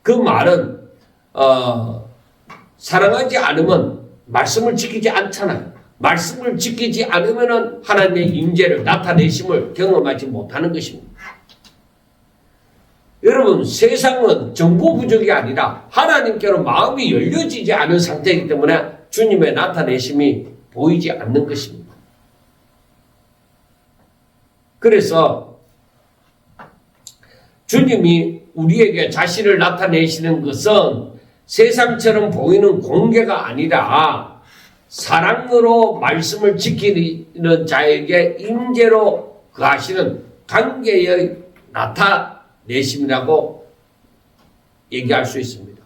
그 말은 사랑하지 않으면 말씀을 지키지 않잖아요. 말씀을 지키지 않으면 하나님의 임재를 나타내심을 경험하지 못하는 것입니다. 여러분, 세상은 정보 부족이 아니라 하나님께로 마음이 열려지지 않은 상태이기 때문에 주님의 나타내심이 보이지 않는 것입니다. 그래서 주님이 우리에게 자신을 나타내시는 것은 세상처럼 보이는 공개가 아니라 사랑으로 말씀을 지키는 자에게 임재로 거하시는 관계의 나타내심이라고 얘기할 수 있습니다.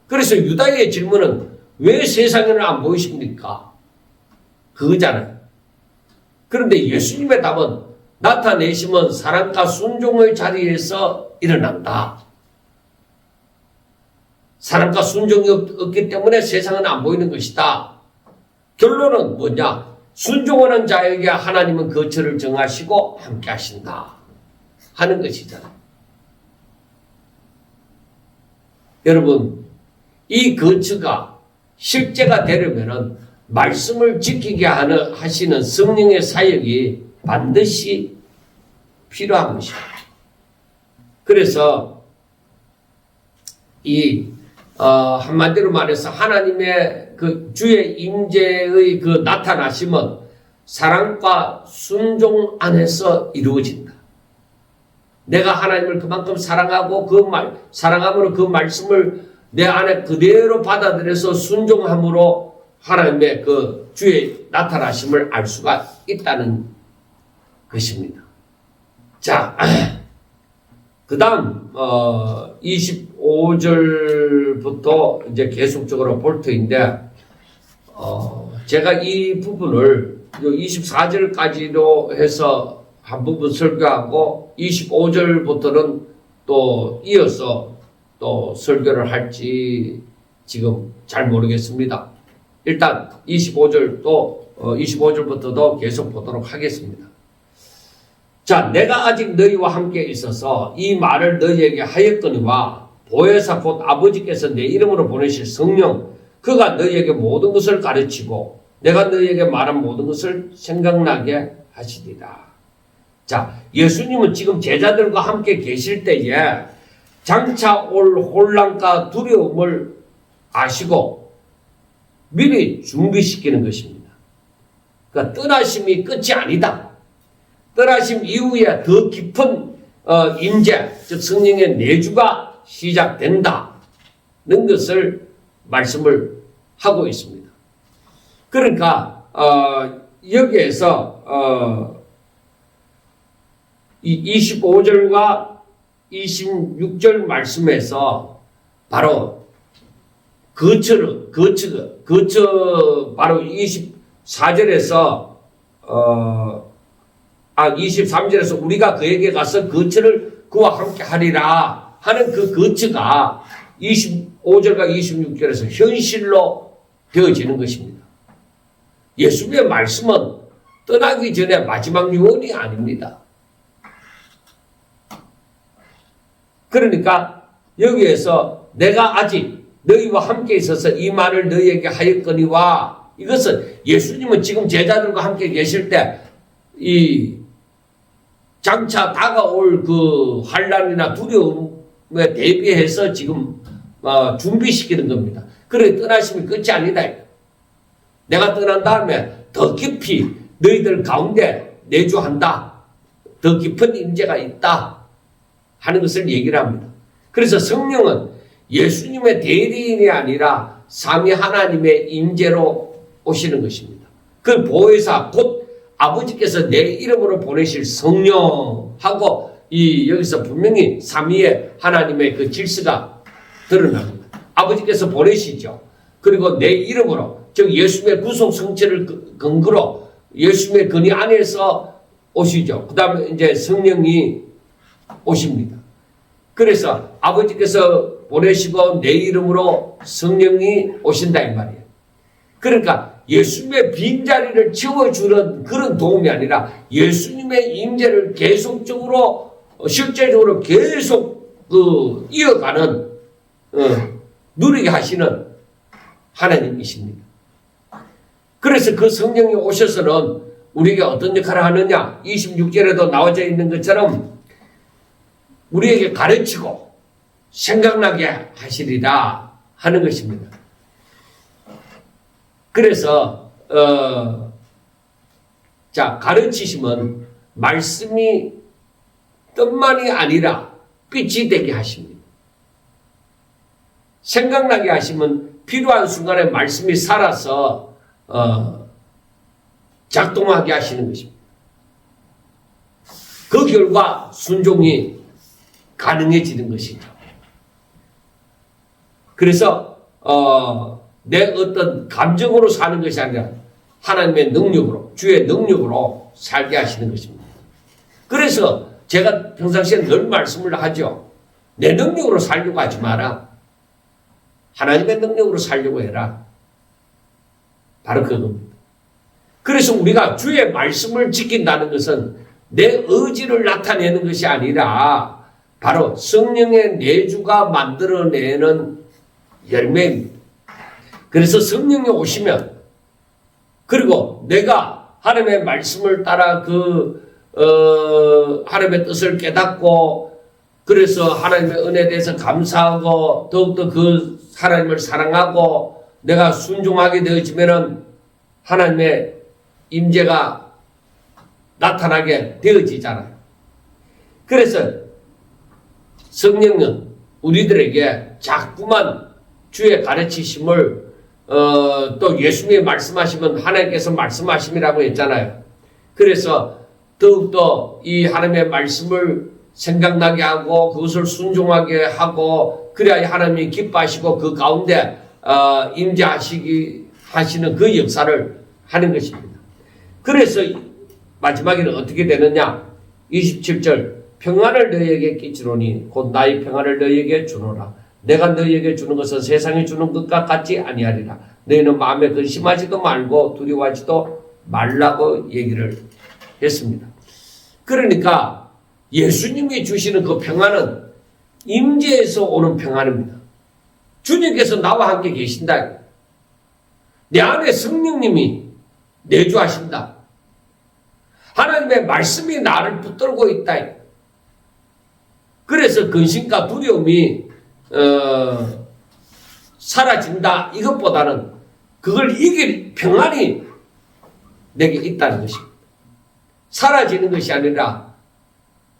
그래서 유다의 질문은 왜 세상에는 안 보이십니까? 그거잖아요. 그런데 예수님의 답은 나타내심은 사랑과 순종의 자리에서 일어난다. 사랑과 순종이 없기 때문에 세상은 안 보이는 것이다. 결론은 뭐냐? 순종하는 자에게 하나님은 거처를 정하시고 함께 하신다 하는 것이잖아요. 여러분, 이 거처가 실제가 되려면 말씀을 지키게 하시는 성령의 사역이 반드시 필요한 것입니다. 그래서 한마디로 말해서 하나님의 그 주의 임재의 그 나타나심은 사랑과 순종 안에서 이루어진다. 내가 하나님을 그만큼 사랑하고 사랑함으로 그 말씀을 내 안에 그대로 받아들여서 순종함으로 하나님의 그 주의 나타나심을 알 수가 있다는 것입니다. 자, 그 다음 25절부터 이제 계속적으로 볼 터인데 제가 이 부분을 24절까지로 해서 한 부분 설교하고 25절부터는 또 이어서 또 설교를 할지 지금 잘 모르겠습니다. 일단 25절부터도 계속 보도록 하겠습니다. 자, 내가 아직 너희와 함께 있어서 이 말을 너희에게 하였거니와 보혜사 곧 아버지께서 내 이름으로 보내실 성령 그가 너희에게 모든 것을 가르치고 내가 너희에게 말한 모든 것을 생각나게 하시리라. 자, 예수님은 지금 제자들과 함께 계실 때에 장차 올 혼란과 두려움을 아시고 미리 준비시키는 것입니다. 그러니까 떠나심이 끝이 아니다. 떠나심 이후에 더 깊은 임재, 즉 성령의 내주가 시작된다는 것을 말씀을 하고 있습니다. 그러니까 여기에서 이 25절과 26절 말씀에서 바로 거처 바로 24절에서 23절에서 우리가 그에게 가서 거처를 그와 함께 하리라 하는 그 거처가 25절과 26절에서 현실로 되어지는 것입니다. 예수님의 말씀은 떠나기 전에 마지막 유언이 아닙니다. 그러니까 여기에서 내가 아직 너희와 함께 있어서 이 말을 너희에게 하였거니와, 이것은 예수님은 지금 제자들과 함께 계실 때 이 장차 다가올 그 환난이나 두려움에 대비해서 지금 준비시키는 겁니다. 그래 떠나시면 끝이 아니다. 내가 떠난 다음에 더 깊이 너희들 가운데 내주한다. 더 깊은 임재가 있다 하는 것을 얘기를 합니다. 그래서 성령은 예수님의 대리인이 아니라 삼위 하나님의 임재로 오시는 것입니다. 그 보혜사 곧 아버지께서 내 이름으로 보내실 성령하고 여기서 분명히 삼위의 하나님의 그 질서가 드러납니다. 아버지께서 보내시죠. 그리고 내 이름으로, 즉 예수님의 구속 성체를 근거로 예수님의 근위 안에서 오시죠. 그 다음에 이제 성령이 오십니다. 그래서 아버지께서 보내시고 내 이름으로 성령이 오신다 이 말이에요. 그러니까 예수님의 빈자리를 채워주는 그런 도움이 아니라 예수님의 임재를 계속적으로 실제적으로 계속 이어가는 누리게 하시는 하나님이십니다. 그래서 그 성령이 오셔서는 우리에게 어떤 역할을 하느냐, 26절에도 나와져 있는 것처럼 우리에게 가르치고 생각나게 하시리라 하는 것입니다. 그래서 가르치시면 말씀이 뜻만이 아니라 빛이 되게 하십니다. 생각나게 하시면 필요한 순간에 말씀이 살아서 작동하게 하시는 것입니다. 그 결과 순종이 가능해지는 것이죠. 그래서 내 어떤 감정으로 사는 것이 아니라 하나님의 능력으로, 주의 능력으로 살게 하시는 것입니다. 그래서 제가 평상시에 늘 말씀을 하죠. 내 능력으로 살려고 하지 마라. 하나님의 능력으로 살려고 해라. 바로 그겁니다. 그래서 우리가 주의 말씀을 지킨다는 것은 내 의지를 나타내는 것이 아니라 바로 성령의 내주가 만들어내는 열매입니다. 그래서 성령이 오시면, 그리고 내가 하나님의 말씀을 따라 하나님의 뜻을 깨닫고, 그래서 하나님의 은혜에 대해서 감사하고 더욱더 그 하나님을 사랑하고 내가 순종하게 되어지면은 하나님의 임재가 나타나게 되어지잖아요. 그래서 성령은 우리들에게 자꾸만 주의 가르치심을 또 예수님이 말씀하시면 하나님께서 말씀하심이라고 했잖아요. 그래서 더욱더 이 하나님의 말씀을 생각나게 하고 그것을 순종하게 하고 그래야 하나님이 기뻐하시고 그 가운데 임재하시는 그 역사를 하는 것입니다. 그래서 마지막에는 어떻게 되느냐? 27절 평안을 너희에게 끼치노니 곧 나의 평안을 너희에게 주노라. 내가 너희에게 주는 것은 세상이 주는 것과 같지 아니하리라. 너희는 마음에 근심하지도 말고 두려워하지도 말라고 얘기를 했습니다. 그러니까 예수님이 주시는 그 평안은 임재에서 오는 평안입니다. 주님께서 나와 함께 계신다. 내 안에 성령님이 내주하신다. 하나님의 말씀이 나를 붙들고 있다. 그래서 근심과 두려움이 사라진다. 이것보다는 그걸 이길 평안이 내게 있다는 것입니다. 사라지는 것이 아니라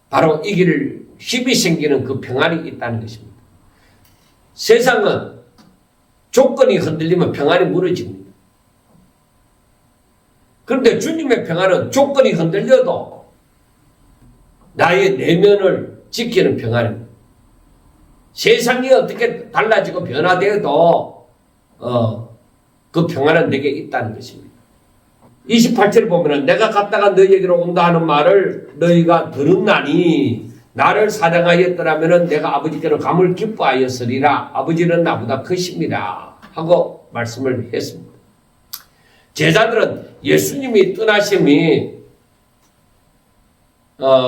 바로 이길 힘이 생기는 그 평안이 있다는 것입니다. 세상은 조건이 흔들리면 평안이 무너집니다. 그런데 주님의 평안은 조건이 흔들려도 나의 내면을 지키는 평안입니다. 세상이 어떻게 달라지고 변화되어도 그 평안은 내게 있다는 것입니다. 28절에 보면은 내가 갔다가 너희에게로 온다 하는 말을 너희가 들었나니 나를 사랑하였더라면은 내가 아버지께로 감을 기뻐하였으리라. 아버지는 나보다 크십니다. 하고 말씀을 했습니다. 제자들은 예수님이 떠나심이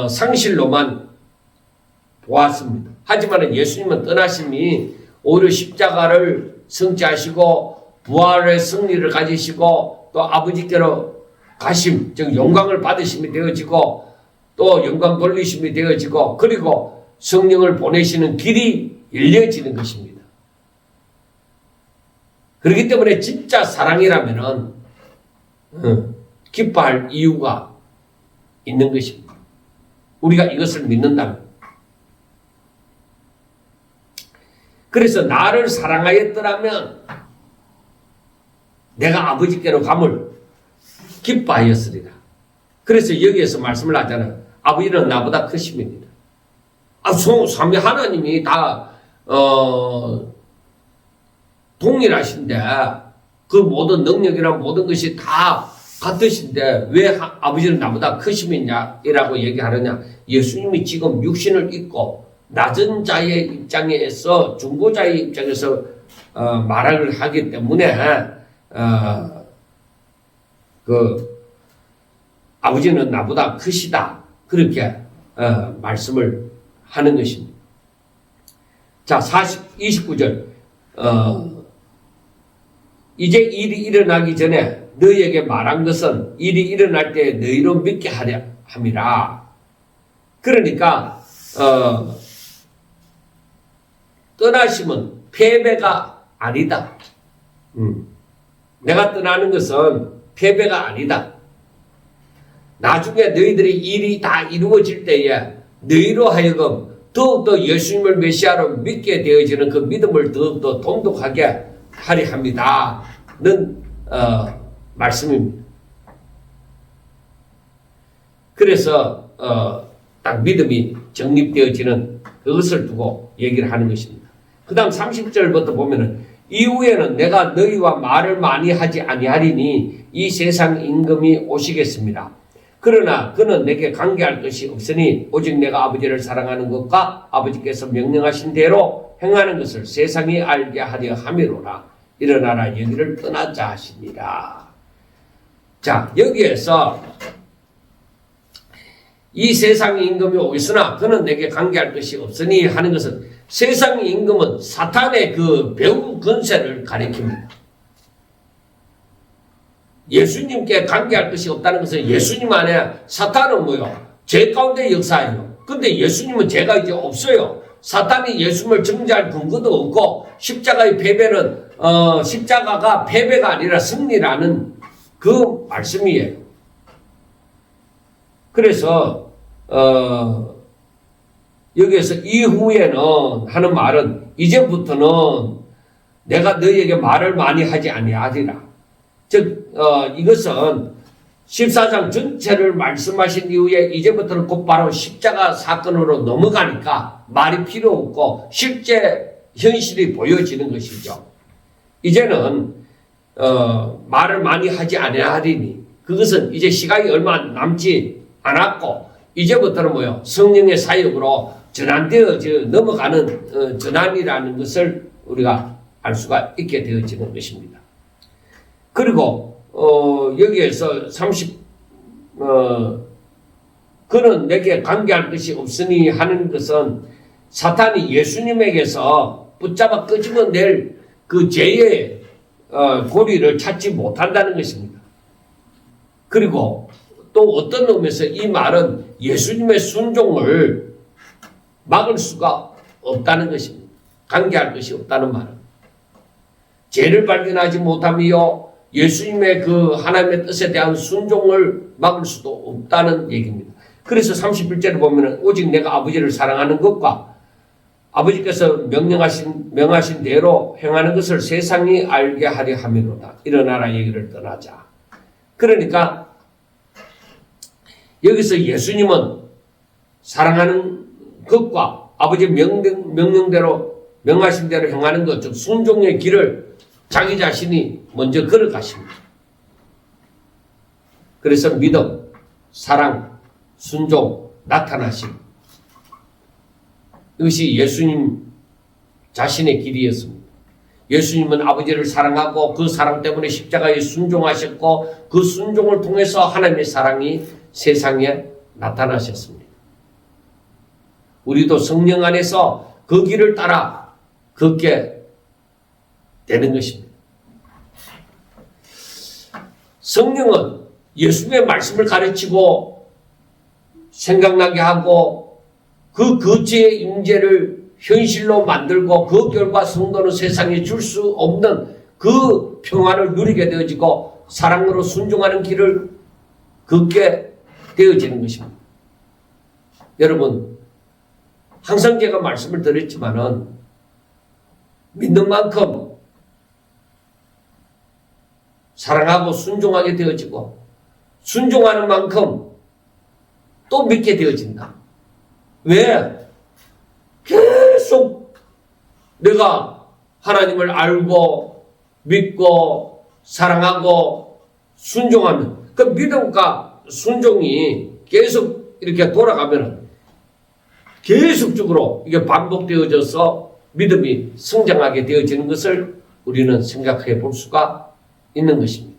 상실로만 보았습니다. 하지만 예수님은 떠나심이 오히려 십자가를 성취하시고 부활의 승리를 가지시고 또 아버지께로 가심, 즉 영광을 받으심이 되어지고 또 영광 돌리심이 되어지고 그리고 성령을 보내시는 길이 열려지는 것입니다. 그렇기 때문에 진짜 사랑이라면은 기뻐할 이유가 있는 것입니다. 우리가 이것을 믿는다면. 그래서 나를 사랑하였더라면 내가 아버지께로 감을 기뻐하였으리라. 그래서 여기에서 말씀을 하잖아요. 아버지는 나보다 크십니다. 삼위 하나님이 다 동일하신데 그 모든 능력이나 모든 것이 다 같으신데 왜 아버지는 나보다 크심이냐라고 얘기하느냐. 예수님이 지금 육신을 입고 낮은 자의 입장에서 중보자의 입장에서 말을 하기 때문에 아버지는 나보다 크시다. 그렇게 말씀을 하는 것입니다. 자, 29절. 이제 일이 일어나기 전에 너희에게 말한 것은 일이 일어날 때 너희로 믿게 하려 함이라. 그러니까 떠나심은 패배가 아니다. 내가 떠나는 것은 패배가 아니다. 나중에 너희들이 일이 다 이루어질 때에 너희로 하여금 더욱더 예수님을 메시아로 믿게 되어지는 그 믿음을 더욱더 돈독하게 하려 합니다. 는 말씀입니다. 그래서 딱 믿음이 정립되어지는 그것을 두고 얘기를 하는 것입니다. 그 다음 30절부터 보면은 이후에는 내가 너희와 말을 많이 하지 아니하리니 이 세상 임금이 오시겠습니다. 그러나 그는 내게 관계할 것이 없으니 오직 내가 아버지를 사랑하는 것과 아버지께서 명령하신 대로 행하는 것을 세상이 알게 하려 함이로라. 일어나라 여기를 떠나자 하시니라. 자, 여기에서 이 세상 임금이 오겠으나 그는 내게 관계할 것이 없으니 하는 것은 세상 임금은 사탄의 그 배후 권세를 가리킵니다. 예수님께 관계할 것이 없다는 것은 예수님 안에 사탄은 뭐요? 죄 가운데 역사예요. 근데 예수님은 죄가 이제 없어요. 사탄이 예수님을 정죄할 근거도 없고 십자가의 패배는 십자가가 패배가 아니라 승리라는 그 말씀이에요. 그래서 여기에서 이후에는 하는 말은 이제부터는 내가 너희에게 말을 많이 하지 아니하리라. 즉 이것은 14장 전체를 말씀하신 이후에 이제부터는 곧바로 십자가 사건으로 넘어가니까 말이 필요 없고 실제 현실이 보여지는 것이죠. 이제는 말을 많이 하지 아니하리니 그것은 이제 시간이 얼마 남지 않았고 이제부터는 뭐요? 성령의 사역으로 전환되어 넘어가는 전환이라는 것을 우리가 알 수가 있게 되어지는 것입니다. 그리고 여기에서 그는 내게 관계할 것이 없으니 하는 것은 사탄이 예수님에게서 붙잡아 끄집어낼 그 죄의 고리를 찾지 못한다는 것입니다. 그리고 또 어떤 의미에서 이 말은 예수님의 순종을 막을 수가 없다는 것입니다. 관계할 것이 없다는 말은 죄를 발견하지 못하며 예수님의 그 하나님의 뜻에 대한 순종을 막을 수도 없다는 얘기입니다. 그래서 31절에 보면은 오직 내가 아버지를 사랑하는 것과 아버지께서 명하신 대로 행하는 것을 세상이 알게 하려 함이로다. 일어나라 얘기를 떠나자. 그러니까 여기서 예수님은 사랑하는 것과 아버지 명령대로 명하신 대로 행하는 것, 즉 순종의 길을 자기 자신이 먼저 걸어가십니다. 그래서 믿음, 사랑, 순종, 나타나심. 이것이 예수님 자신의 길이었습니다. 예수님은 아버지를 사랑하고 그 사랑 때문에 십자가에 순종하셨고 그 순종을 통해서 하나님의 사랑이 세상에 나타나셨습니다. 우리도 성령 안에서 그 길을 따라 걷게 되는 것입니다. 성령은 예수님의 말씀을 가르치고 생각나게 하고 그 거치의 임재를 현실로 만들고 그 결과 성도는 세상에 줄 수 없는 그 평안을 누리게 되어지고 사랑으로 순종하는 길을 걷게 되어지는 것입니다. 여러분, 항상 제가 말씀을 드렸지만은 믿는 만큼 사랑하고 순종하게 되어지고 순종하는 만큼 또 믿게 되어진다. 왜? 계속 내가 하나님을 알고 믿고 사랑하고 순종하면 그 믿음과 순종이 계속 이렇게 돌아가면 계속적으로 이게 반복되어져서 믿음이 성장하게 되어지는 것을 우리는 생각해 볼 수가 있는 것입니다.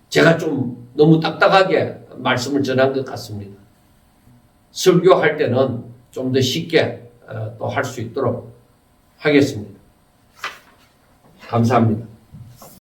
제가 좀 너무 딱딱하게 말씀을 전한 것 같습니다. 설교할 때는 좀 더 쉽게 또 할 수 있도록 하겠습니다. 감사합니다.